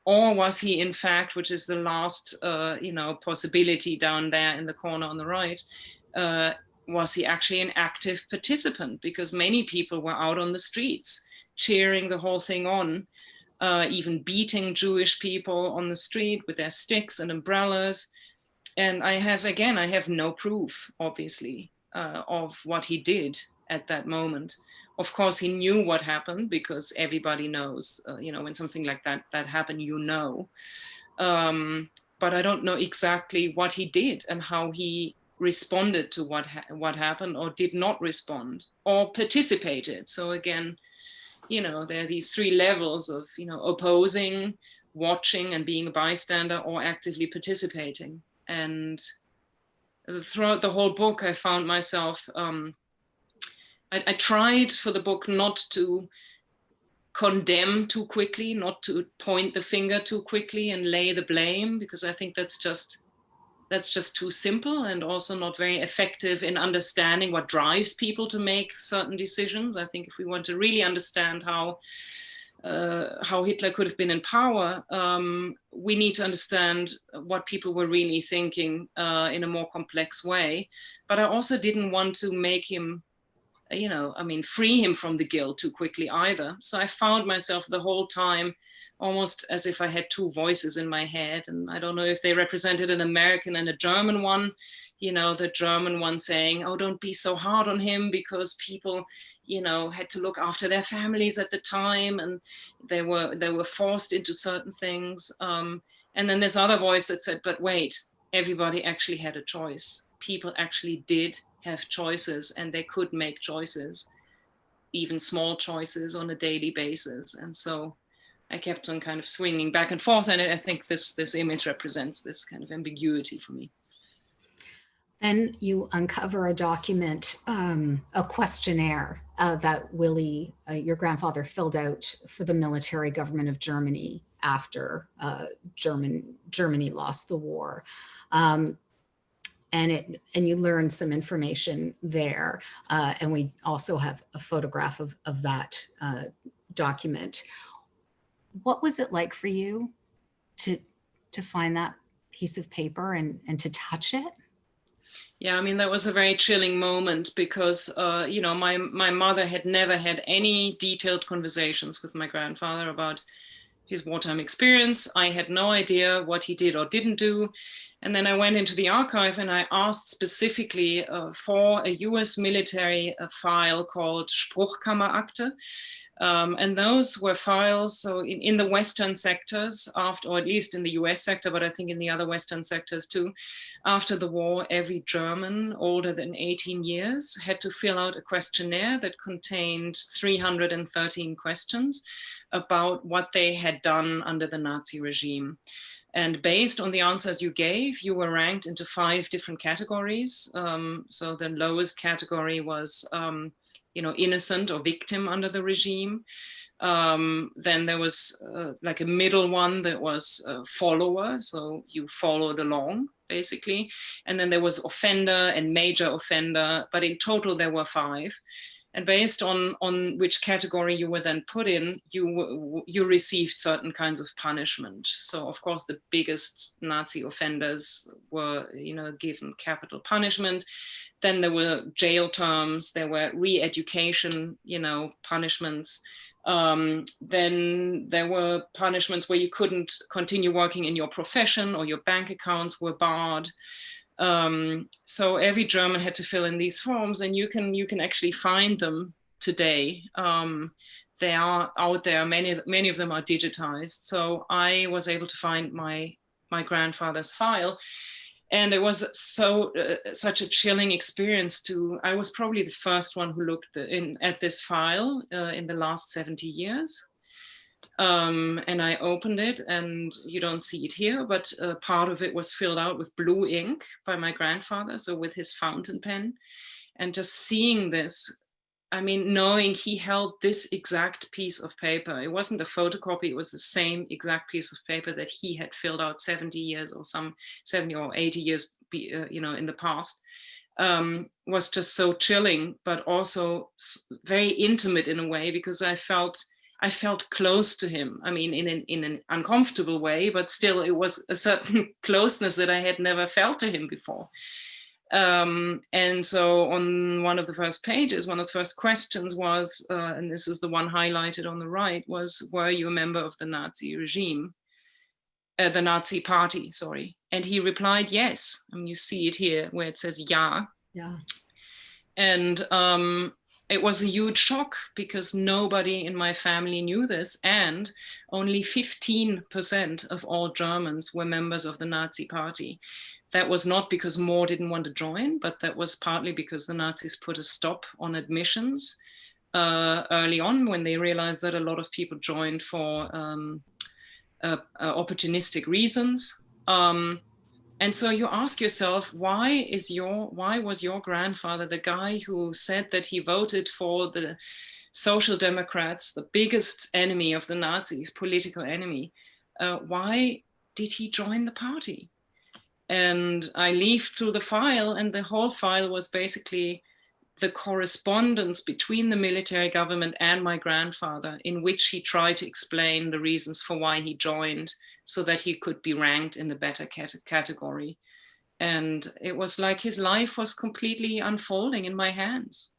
S5: Or was he, in fact, which is the last you know, possibility down there in the corner on the right, was he actually an active participant? Because many people were out on the streets cheering the whole thing on, even beating Jewish people on the street with their sticks and umbrellas. And I have no proof, obviously, of what he did at that moment. Of course, he knew what happened, because everybody knows, you know, when something like that happened, you know. But I don't know exactly what he did and how he responded to what happened, or did not respond, or participated. So again, you know, there are these 3 levels of, you know, opposing, watching, and being a bystander, or actively participating. And throughout the whole book, I found myself, I tried for the book not to condemn too quickly, not to point the finger too quickly and lay the blame, because I think that's just too simple, and also not very effective in understanding what drives people to make certain decisions. I think if we want to really understand how Hitler could have been in power, we need to understand what people were really thinking in a more complex way. But I also didn't want to make him, you know, I mean, free him from the guilt too quickly either. So I found myself the whole time almost as if I had 2 voices in my head. And I don't know if they represented an American and a German one, you know, the German one saying, oh, don't be so hard on him, because people, you know, had to look after their families at the time, and they were forced into certain things. And then this other voice that said, but wait, everybody actually had a choice. People actually did have choices, and they could make choices, even small choices, on a daily basis. And so I kept on kind of swinging back and forth, and I think this image represents this kind of ambiguity for me.
S4: Then you uncover a document, a questionnaire that Willie, your grandfather, filled out for the military government of Germany after Germany lost the war. And you learn some information there. And we also have a photograph of that document. What was it like for you to find that piece of paper and to touch it?
S5: Yeah, I mean, that was a very chilling moment, because, you know, my mother had never had any detailed conversations with my grandfather about his wartime experience. I had no idea what he did or didn't do. And then I went into the archive and I asked specifically for a US military file called Spruchkammerakte. And those were files, so in the Western sectors, after, or at least in the US sector, but I think in the other Western sectors too, after the war, every German older than 18 years had to fill out a questionnaire that contained 313 questions about what they had done under the Nazi regime. And based on the answers you gave, you were ranked into 5 different categories. So the lowest category was innocent or victim under the regime. Then there was like a middle one that was follower, so you followed along basically. And then there was offender and major offender, but in total there were 5. And based on which category you were then put in, you received certain kinds of punishment. So of course the biggest Nazi offenders were given capital punishment. Then there were jail terms, there were re-education punishments. Then there were punishments where you couldn't continue working in your profession, or your bank accounts were barred. So every German had to fill in these forms, and you can actually find them today. They are out there. Many of them are digitized. So I was able to find my grandfather's file. And it was such a chilling experience I was probably the first one who looked at this file in the last 70 years. And I opened it, and you don't see it here, but part of it was filled out with blue ink by my grandfather, so with his fountain pen. And just seeing this, I mean, knowing he held this exact piece of paper, it wasn't a photocopy, it was the same exact piece of paper that he had filled out 70 years or some 70 or 80 years, in the past, was just so chilling, but also very intimate in a way, because I felt close to him. I mean, in an uncomfortable way, but still it was a certain closeness that I had never felt to him before. And so on one of the first pages, one of the first questions was, and this is the one highlighted on the right, was, were you a member of the Nazi regime? The Nazi party, sorry. And he replied, yes. I mean, you see it here where it says ja.
S4: Yeah.
S5: And it was a huge shock, because nobody in my family knew this, and only 15% of all Germans were members of the Nazi party. That was not because more didn't want to join, but that was partly because the Nazis put a stop on admissions early on, when they realized that a lot of people joined for opportunistic reasons. And so you ask yourself, why was your grandfather the guy who said that he voted for the Social Democrats, the biggest enemy of the Nazis, political enemy? Why did he join the party? And I leafed through the file, and the whole file was basically the correspondence between the military government and my grandfather, in which he tried to explain the reasons for why he joined, so that he could be ranked in the better category. And it was like his life was completely unfolding in my hands.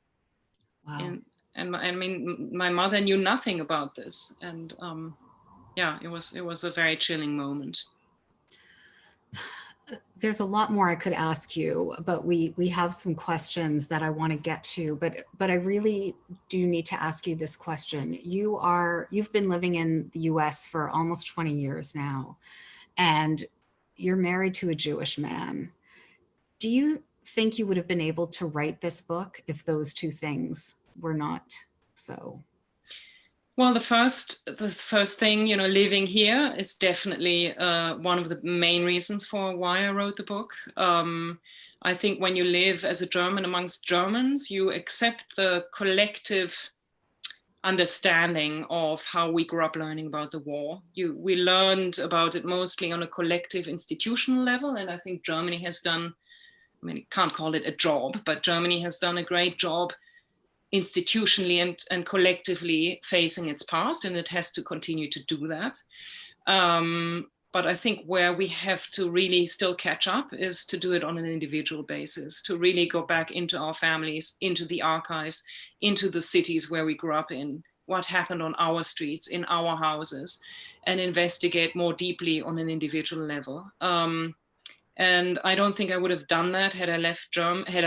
S4: Wow.
S5: And I mean, my mother knew nothing about this. And yeah, it was a very chilling moment.
S4: There's a lot more I could ask you, but we have some questions that I want to get to, but I really do need to ask you this question. You've been living in the US for almost 20 years now, and you're married to a Jewish man. Do you think you would have been able to write this book if those two things were not so?
S5: Well, the first thing, living here is definitely one of the main reasons for why I wrote the book. I think when you live as a German amongst Germans, you accept the collective understanding of how we grew up learning about the war. We learned about it mostly on a collective institutional level, and I think Germany has done, I mean, you can't call it a job, but Germany has done a great job institutionally and collectively facing its past, and it has to continue to do that. But I think where we have to really still catch up is to do it on an individual basis, to really go back into our families, into the archives, into the cities where we grew up in, what happened on our streets, in our houses, and investigate more deeply on an individual level. And I don't think I would have done that had I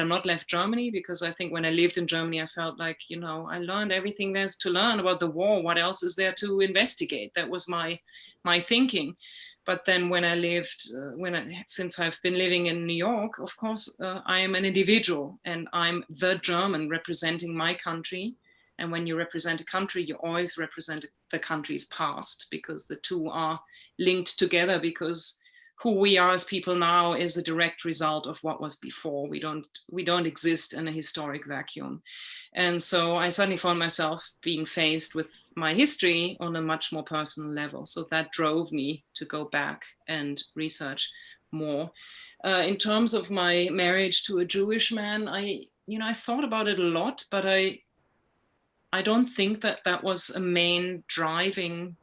S5: not left Germany, because I think when I lived in Germany, I felt like, I learned everything there's to learn about the war. What else is there to investigate? That was my thinking. But then when I lived, since I've been living in New York, of course, I am an individual, and I'm the German representing my country. And when you represent a country, you always represent the country's past, because the two are linked together, because who we are as people now is a direct result of what was before. We don't exist in a historic vacuum. And so I suddenly found myself being faced with my history on a much more personal level. So that drove me to go back and research more. In terms of my marriage to a Jewish man, I thought about it a lot, but I don't think that was a main driving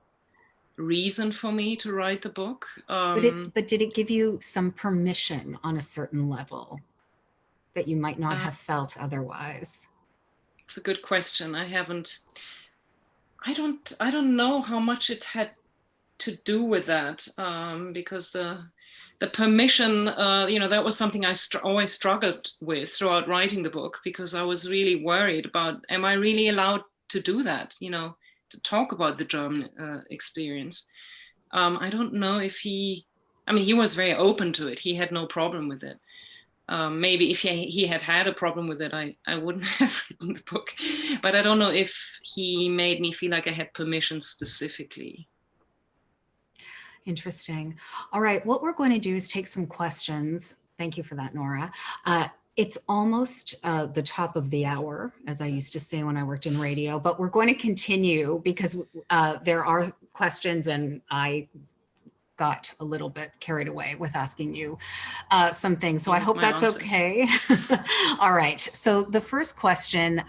S5: reason for me to write the book.
S4: But did it give you some permission on a certain level that you might not have felt otherwise?
S5: It's a good question. I don't know how much it had to do with that, because the permission, that was something I always struggled with throughout writing the book, because I was really worried about, am I really allowed to do that, to talk about the German experience? I don't know if he was very open to it. He had no problem with it. Maybe if he had a problem with it, I wouldn't have written the book. But I don't know if he made me feel like I had permission specifically.
S4: Interesting. All right, what we're going to do is take some questions. Thank you for that, Nora. It's almost the top of the hour, as I used to say when I worked in radio, but we're going to continue because there are questions and I got a little bit carried away with asking you some things. So I hope that's okay. All right. So the first question,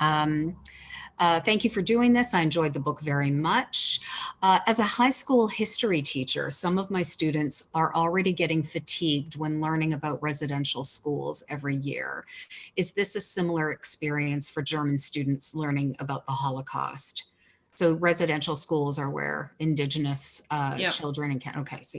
S4: thank you for doing this. I enjoyed the book very much. As a high school history teacher, some of my students are already getting fatigued when learning about residential schools every year. Is this a similar experience for German students learning about the Holocaust? So residential schools are where Indigenous children and okay, so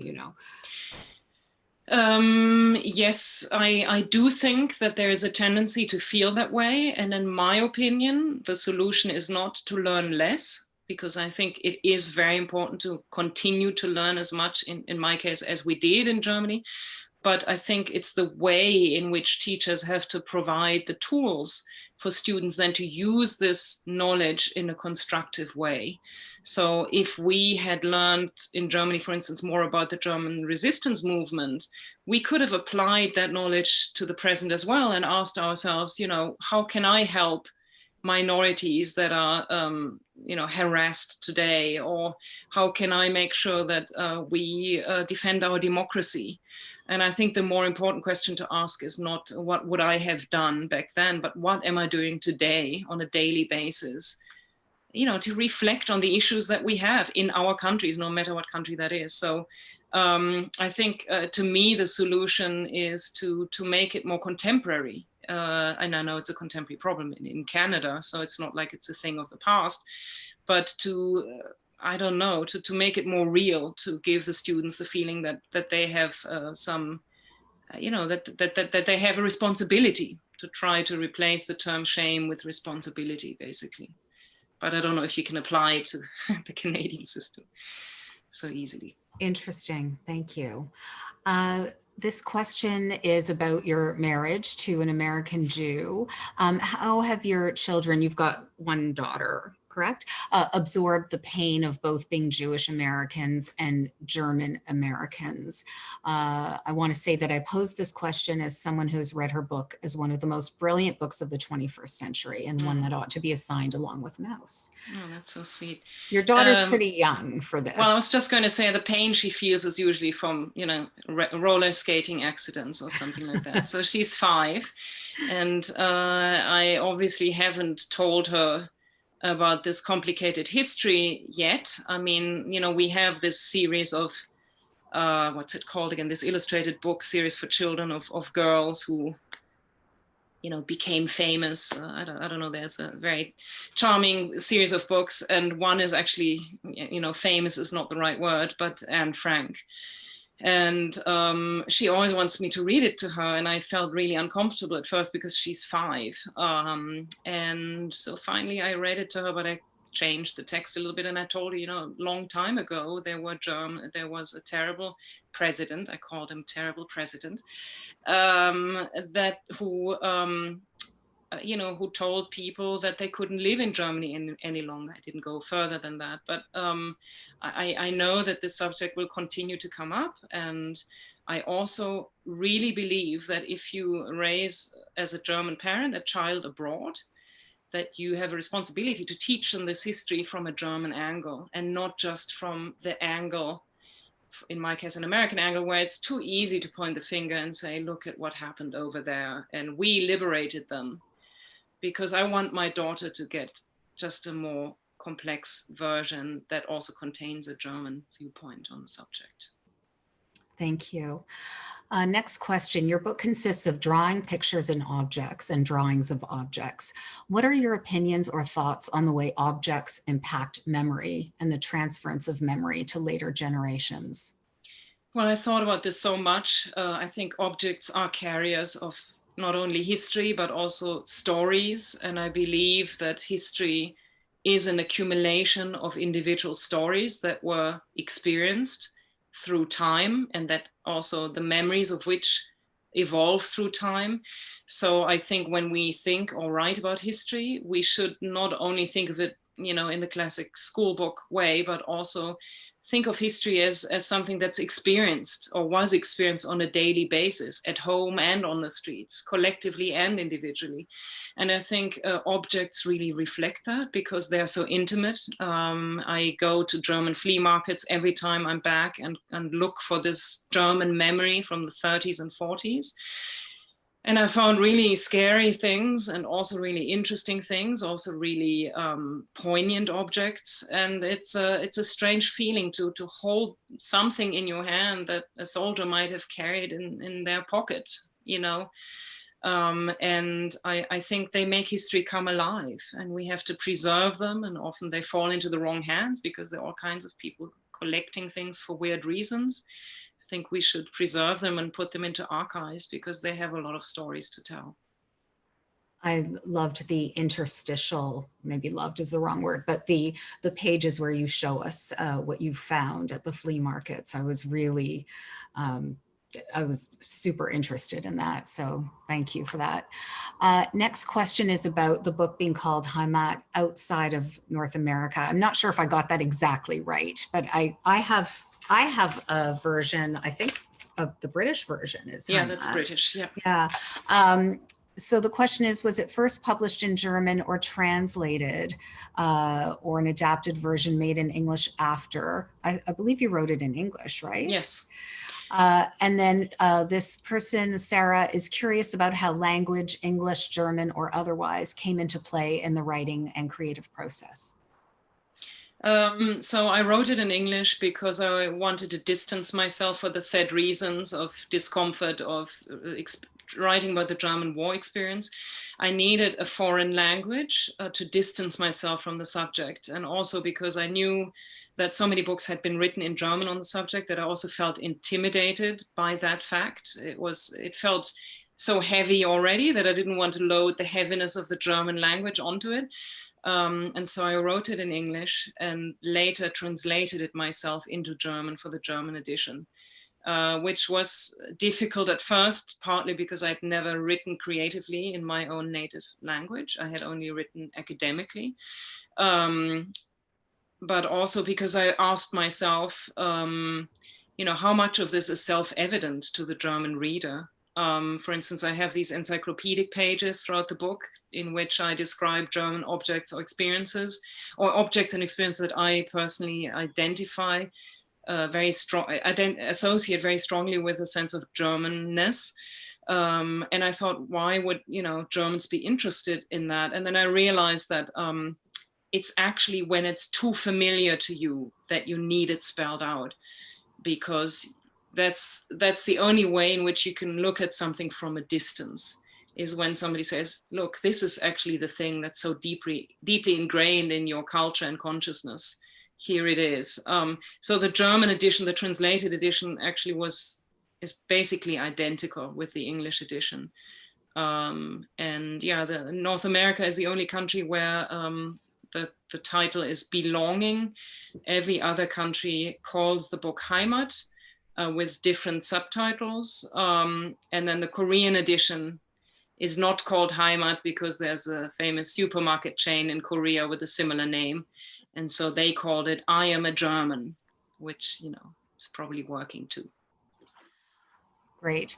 S5: Yes, I do think that there is a tendency to feel that way. And in my opinion, the solution is not to learn less, because I think it is very important to continue to learn as much, in my case, as we did in Germany. But I think it's the way in which teachers have to provide the tools for students then to use this knowledge in a constructive way. So if we had learned in Germany, for instance, more about the German resistance movement, we could have applied that knowledge to the present as well and asked ourselves, how can I help minorities that are harassed today? Or how can I make sure that we defend our democracy? And I think the more important question to ask is not what would I have done back then, but what am I doing today on a daily basis, to reflect on the issues that we have in our countries, no matter what country that is. So I think to me, the solution is to make it more contemporary. And I know it's a contemporary problem in Canada, so it's not like it's a thing of the past, but to I don't know, to make it more real, to give the students the feeling that they have that they have a responsibility, to try to replace the term shame with responsibility, basically. But I don't know if you can apply it to the Canadian system so easily.
S4: Interesting, thank you. This question is about your marriage to an American Jew. How have your children, you've got one daughter, correct, absorbed the pain of both being Jewish Americans and German Americans? I want to say that I posed this question as someone who's read her book as one of the most brilliant books of the 21st century, and one that ought to be assigned along with Mouse.
S5: Oh, that's so sweet.
S4: Your daughter's pretty young for this.
S5: Well, I was just going to say the pain she feels is usually from, roller skating accidents or something like that. So she's 5, and I obviously haven't told her about this complicated history yet. I mean, we have this series of, what's it called again? This illustrated book series for children of girls who, became famous. I don't know, there's a very charming series of books. And one is actually, famous is not the right word, but Anne Frank. And she always wants me to read it to her. And I felt really uncomfortable at first because she's 5. And so finally I read it to her, but I changed the text a little bit. And I told her, a long time ago, there was a terrible president. I called him terrible president, who told people that they couldn't live in Germany any longer. I didn't go further than that, but I know that this subject will continue to come up, and I also really believe that if you raise, as a German parent, a child abroad, that you have a responsibility to teach them this history from a German angle and not just from the angle, in my case, an American angle, where it's too easy to point the finger and say, look at what happened over there, and we liberated them. Because I want my daughter to get just a more complex version that also contains a German viewpoint on the subject.
S4: Thank you. Next question. Your book consists of drawing, pictures, and objects, and drawings of objects. What are your opinions or thoughts on the way objects impact memory and the transference of memory to later generations?
S5: Well, I thought about this so much. I think objects are carriers of not only history, but also stories. And I believe that history is an accumulation of individual stories that were experienced through time, and that also the memories of which evolve through time. So I think when we think or write about history, we should not only think of it, you know, in the classic school book way, but also think of history as something that's experienced or was experienced on a daily basis at home and on the streets, collectively and individually. And I think objects really reflect that because they're so intimate. I go to German flea markets every time I'm back and look for this German memory from the 30s and 40s. And I found really scary things and also really interesting things, also really poignant objects. And it's a strange feeling to hold something in your hand that a soldier might have carried in their pocket, you know. And I think they make history come alive, and we have to preserve them. And often they fall into the wrong hands because there are all kinds of people collecting things for weird reasons. I think we should preserve them and put them into archives because they have a lot of stories to tell.
S4: I loved the interstitial, maybe loved is the wrong word, but the pages where you show us what you found at the flea markets. I was really, I was super interested in that. So thank you for that. Next question is about the book being called Heimat outside of North America. I'm not sure if I got that exactly right, but I have a version, I think, of the British version is
S5: Yeah,
S4: Heimat.
S5: that's British. Yeah.
S4: Yeah. So the question is, was it first published in German or translated or an adapted version made in English after? I believe you wrote it in English, right?
S5: Yes.
S4: And then this person, Sarah, is curious about how language, English, German, or otherwise came into play in the writing and creative process.
S5: So I wrote it in English because I wanted to distance myself for the said reasons of discomfort of writing about the German war experience. I needed a foreign language to distance myself from the subject. And also because I knew that so many books had been written in German on the subject that I also felt intimidated by that fact. It felt so heavy already that I didn't want to load the heaviness of the German language onto it. And so I wrote it in English and later translated it myself into German for the German edition, which was difficult at first, partly because I'd never written creatively in my own native language. I had only written academically, but also because I asked myself, you know, how much of this is self-evident to the German reader? For instance, I have these encyclopedic pages throughout the book in which I describe German objects or experiences, or objects and experiences that I personally identify very strong, associate very strongly with a sense of Germanness. And I thought, why would, you know, Germans be interested in that? And then I realized that it's actually when it's too familiar to you that you need it spelled out, because that's the only way in which you can look at something from a distance, is when somebody says, look, this is actually the thing that's so deeply ingrained in your culture and consciousness. Here it is. So the German edition, the translated edition, actually is basically identical with the English edition. And yeah, North America is the only country where the title is Belonging. Every other country calls the book Heimat, with different subtitles. And then the Korean edition is not called Heimat because there's a famous supermarket chain in Korea with a similar name. And so they called it I Am a German, which, you know, is probably working too.
S4: Great.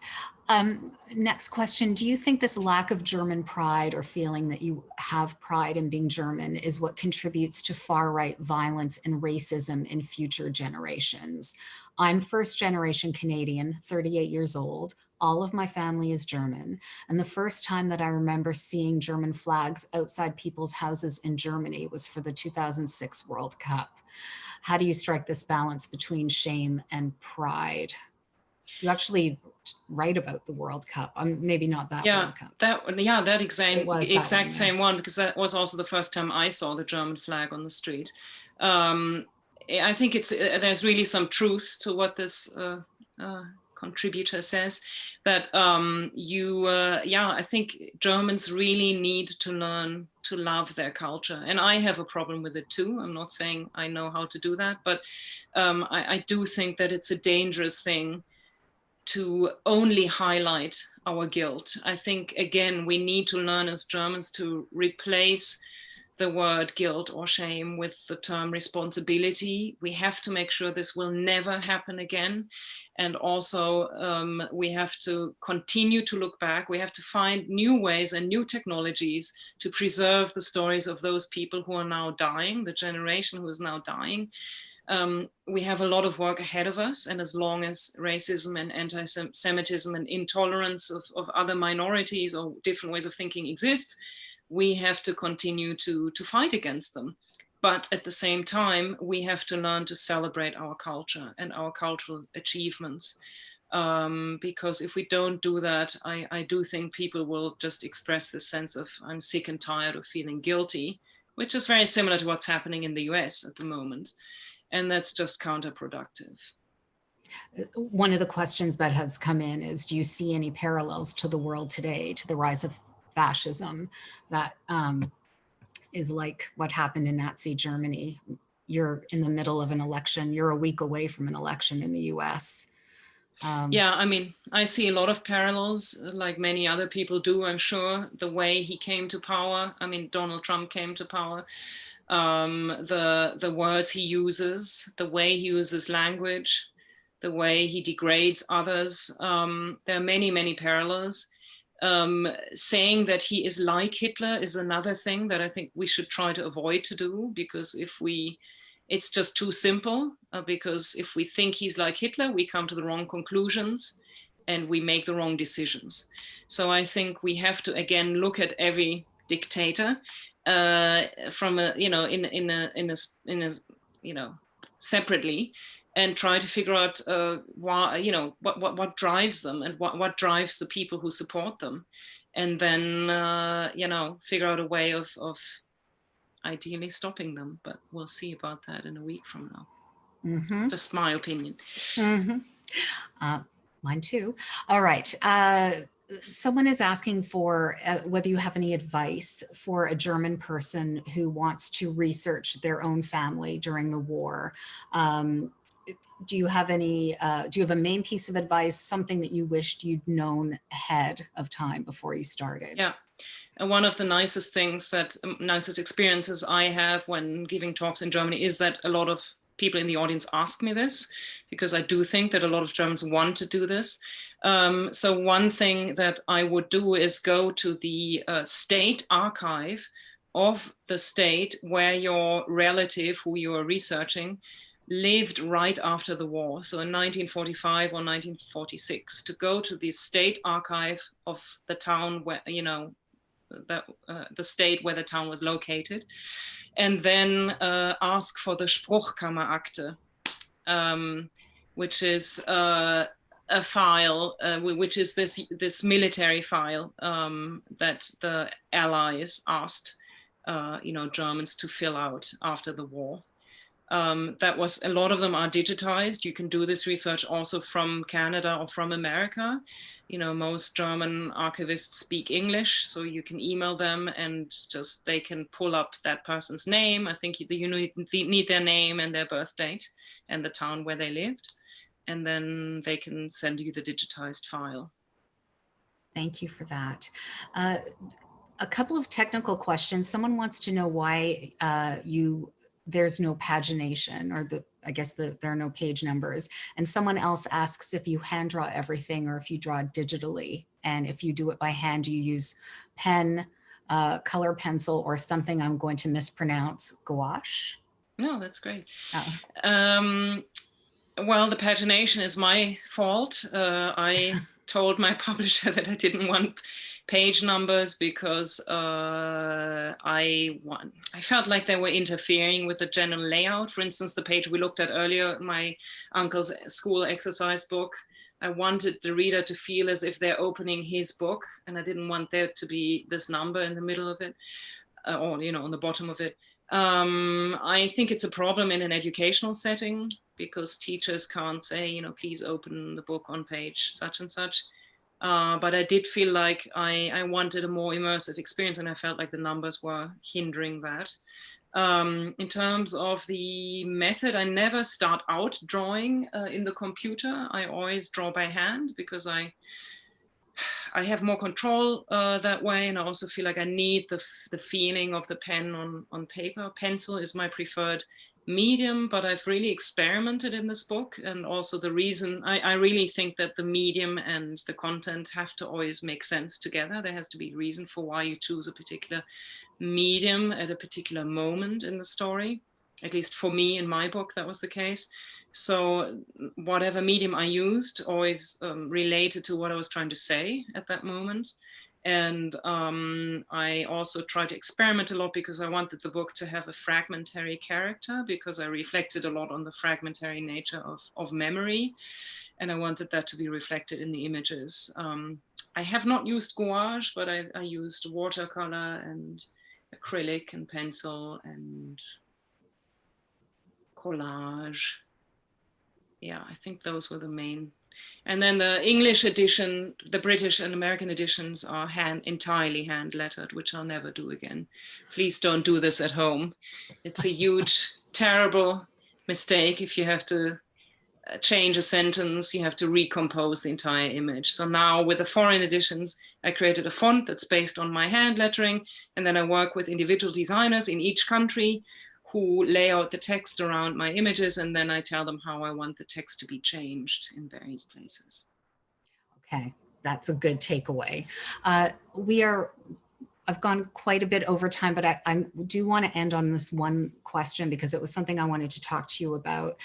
S4: Next question. Do you think this lack of German pride or feeling that you have pride in being German is what contributes to far-right violence and racism in future generations? I'm first generation Canadian, 38 years old. All of my family is German. And the first time that I remember seeing German flags outside people's houses in Germany was for the 2006 World Cup. How do you strike this balance between shame and pride? You actually write about the World Cup. Maybe not that World Cup.
S5: That exact
S4: one,
S5: same one, because that was also the first time I saw the German flag on the street. I think there's really some truth to what this contributor says, that I think Germans really need to learn to love their culture. And I have a problem with it too. I'm not saying I know how to do that, but I do think that it's a dangerous thing to only highlight our guilt. I think, again, we need to learn as Germans to replace the word guilt or shame with the term responsibility. We have to make sure this will never happen again. And also we have to continue to look back. We have to find new ways and new technologies to preserve the stories of those people who are now dying, the generation who is now dying. We have a lot of work ahead of us, and as long as racism and anti-Semitism and intolerance of other minorities or different ways of thinking exists, we have to continue to fight against them. But at the same time, we have to learn to celebrate our culture and our cultural achievements. Because if we don't do that, I do think people will just express this sense of, I'm sick and tired of feeling guilty, which is very similar to what's happening in the US at the moment. And that's just counterproductive.
S4: One of the questions that has come in is, do you see any parallels to the world today, to the rise of fascism that is like what happened in Nazi Germany? You're in the middle of an election. You're a week away from an election in the US.
S5: Yeah, I mean, I see a lot of parallels, like many other people do, I'm sure. The way he came to power, I mean, Donald Trump came to power. The words he uses, the way he uses language, the way he degrades others. There are many, many parallels. Saying that he is like Hitler is another thing that I think we should try to avoid to do, because it's just too simple, because if we think he's like Hitler, we come to the wrong conclusions and we make the wrong decisions. So I think we have to, again, look at every dictator from separately, and try to figure out why, what drives them and what drives the people who support them, and then figure out a way of ideally stopping them. But we'll see about that in a week from now. Mm-hmm. Just my opinion.
S4: Mm-hmm. Mine too. All right. Someone is asking for whether you have any advice for a German person who wants to research their own family during the war. Do you have a main piece of advice, something that you wished you'd known ahead of time before you started?
S5: Yeah. And one of the nicest experiences I have when giving talks in Germany is that a lot of people in the audience ask me this, because I do think that a lot of Germans want to do this. So one thing that I would do is go to the state archive of the state where your relative who you are researching lived right after the war. So in 1945 or 1946, to go to the state archive of the town where, the state where the town was located, and then ask for the Spruchkammerakte, which is a file, which is this military file that the Allies asked Germans to fill out after the war. That was, a lot of them are digitized. You can do this research also from Canada or from America. Most German archivists speak English, so you can email them and they can pull up that person's name. I think you need their name and their birth date and the town where they lived, and then they can send you the digitized file.
S4: Thank you for that. A couple of technical questions. Someone wants to know why there's no pagination, or there are no page numbers. And someone else asks if you hand draw everything or if you draw digitally. And if you do it by hand, you use pen, color pencil, or something I'm going to mispronounce, gouache?
S5: No, that's great.
S4: Oh.
S5: Well, the pagination is my fault. I told my publisher that I didn't want page numbers because I felt like they were interfering with the general layout. For instance, the page we looked at earlier, my uncle's school exercise book, I wanted the reader to feel as if they're opening his book, and I didn't want there to be this number in the middle of it, or on the bottom of it. I think it's a problem in an educational setting because teachers can't say, please open the book on page such and such. But I did feel like I wanted a more immersive experience, and I felt like the numbers were hindering that. In terms of the method, I never start out drawing in the computer. I always draw by hand because I have more control that way, and I also feel like I need the feeling of the pen on paper. Pencil is my preferred medium, but I've really experimented in this book, and also the reason I really think that the medium and the content have to always make sense together. There has to be a reason for why you choose a particular medium at a particular moment in the story. At least for me in my book, that was the case. So whatever medium I used always related to what I was trying to say at that moment. And I also tried to experiment a lot because I wanted the book to have a fragmentary character, because I reflected a lot on the fragmentary nature of memory. And I wanted that to be reflected in the images. I have not used gouache, but I used watercolor and acrylic and pencil and collage. Yeah, I think those were the main. And then the English edition, the British and American editions are entirely hand lettered, which I'll never do again. Please don't do this at home. It's a huge, terrible mistake. If you have to change a sentence, you have to recompose the entire image. So now with the foreign editions, I created a font that's based on my hand lettering. And then I work with individual designers in each country who lay out the text around my images, and then I tell them how I want the text to be changed in various places.
S4: Okay, that's a good takeaway. I've gone quite a bit over time, but I do want to end on this one question because it was something I wanted to talk to you about.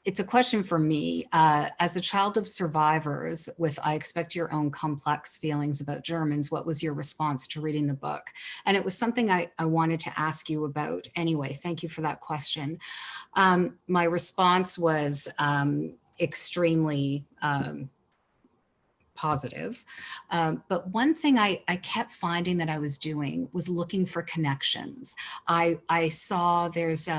S4: It's a question for me. As a child of survivors with I Expect Your Own complex feelings about Germans, what was your response to reading the book? And it was something I wanted to ask you about anyway. Thank you for that question. My response was extremely positive. But one thing I kept finding that I was doing was looking for connections. I saw there's,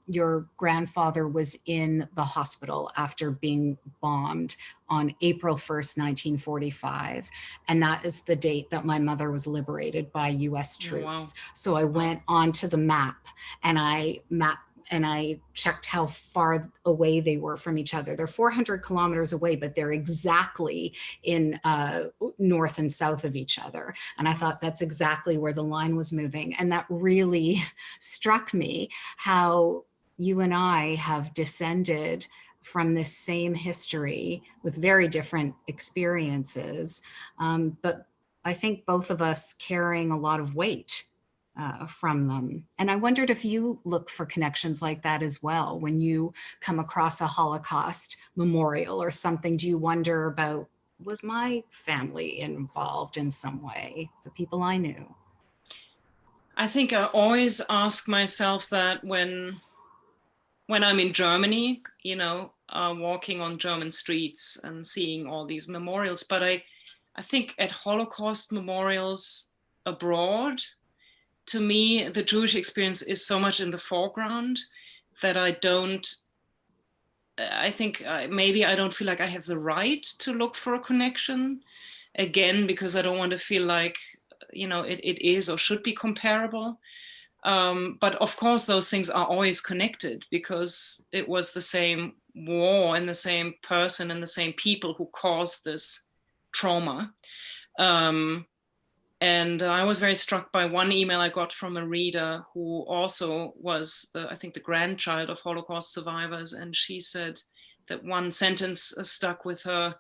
S4: your grandfather was in the hospital after being bombed on April 1st, 1945. And that is the date that my mother was liberated by US troops. Wow. So I went onto the map and I checked how far away they were from each other. They're 400 kilometers away, but they're exactly in north and south of each other. And I thought that's exactly where the line was moving. And that really struck me how you and I have descended from this same history with very different experiences. But I think both of us carrying a lot of weight from them. And I wondered if you look for connections like that as well. When you come across a Holocaust memorial or something, do you wonder about, was my family involved in some way, the people I knew?
S5: I think I always ask myself that when I'm in Germany, walking on German streets and seeing all these memorials. But I think at Holocaust memorials abroad, to me, the Jewish experience is so much in the foreground that maybe I don't feel like I have the right to look for a connection, again, because I don't want to feel like, it is or should be comparable. But of course, those things are always connected because it was the same war and the same person and the same people who caused this trauma. And I was very struck by one email I got from a reader who also was, I think, the grandchild of Holocaust survivors. And she said that one sentence stuck with her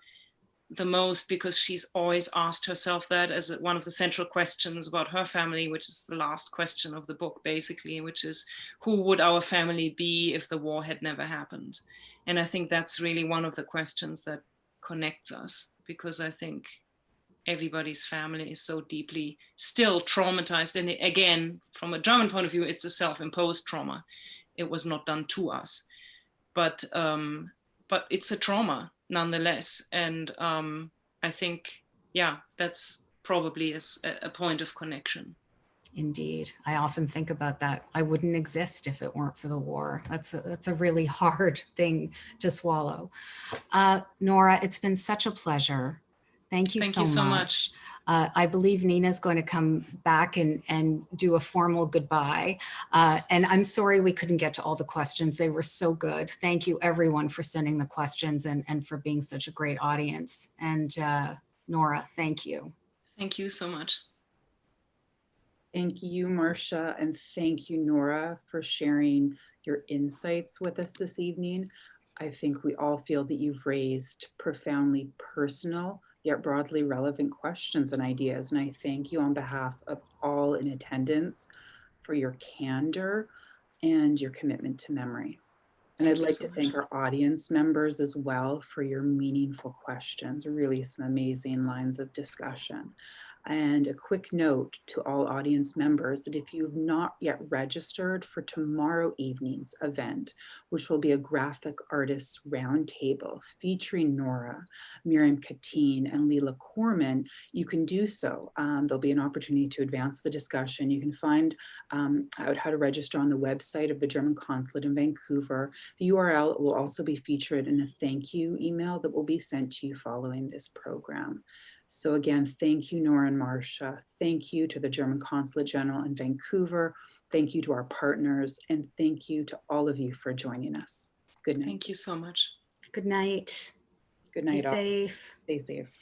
S5: the most because she's always asked herself that as one of the central questions about her family, which is the last question of the book, basically, which is, who would our family be if the war had never happened? And I think that's really one of the questions that connects us, because I think everybody's family is so deeply still traumatized. And again, from a German point of view, it's a self-imposed trauma. It was not done to us, but it's a trauma nonetheless. And I think, yeah, that's probably a point of connection.
S4: Indeed. I often think about that. I wouldn't exist if it weren't for the war. That's a really hard thing to swallow. Nora, it's been such a pleasure. Thank you so much. I believe Nina's going to come back and do a formal goodbye. And I'm sorry we couldn't get to all the questions. They were so good. Thank you everyone for sending the questions and for being such a great audience. And Nora, thank you.
S5: Thank you so much.
S1: Thank you, Marsha, and thank you, Nora, for sharing your insights with us this evening. I think we all feel that you've raised profoundly personal, yet broadly relevant questions and ideas. And I thank you on behalf of all in attendance for your candor and your commitment to memory. And I'd like to thank our audience members as well for your meaningful questions, really some amazing lines of discussion. And a quick note to all audience members that if you've not yet registered for tomorrow evening's event, which will be a graphic artists roundtable featuring Nora, Miriam Katine, and Leela Corman, you can do so. There'll be an opportunity to advance the discussion. You can find out how to register on the website of the German Consulate in Vancouver. The URL will also be featured in a thank you email that will be sent to you following this program. So again, thank you, Nora and Marsha. Thank you to the German Consulate General in Vancouver. Thank you to our partners, and thank you to all of you for joining us. Good night.
S5: Thank you so much.
S4: Good night.
S1: Good night.
S4: Be safe.
S1: Stay safe.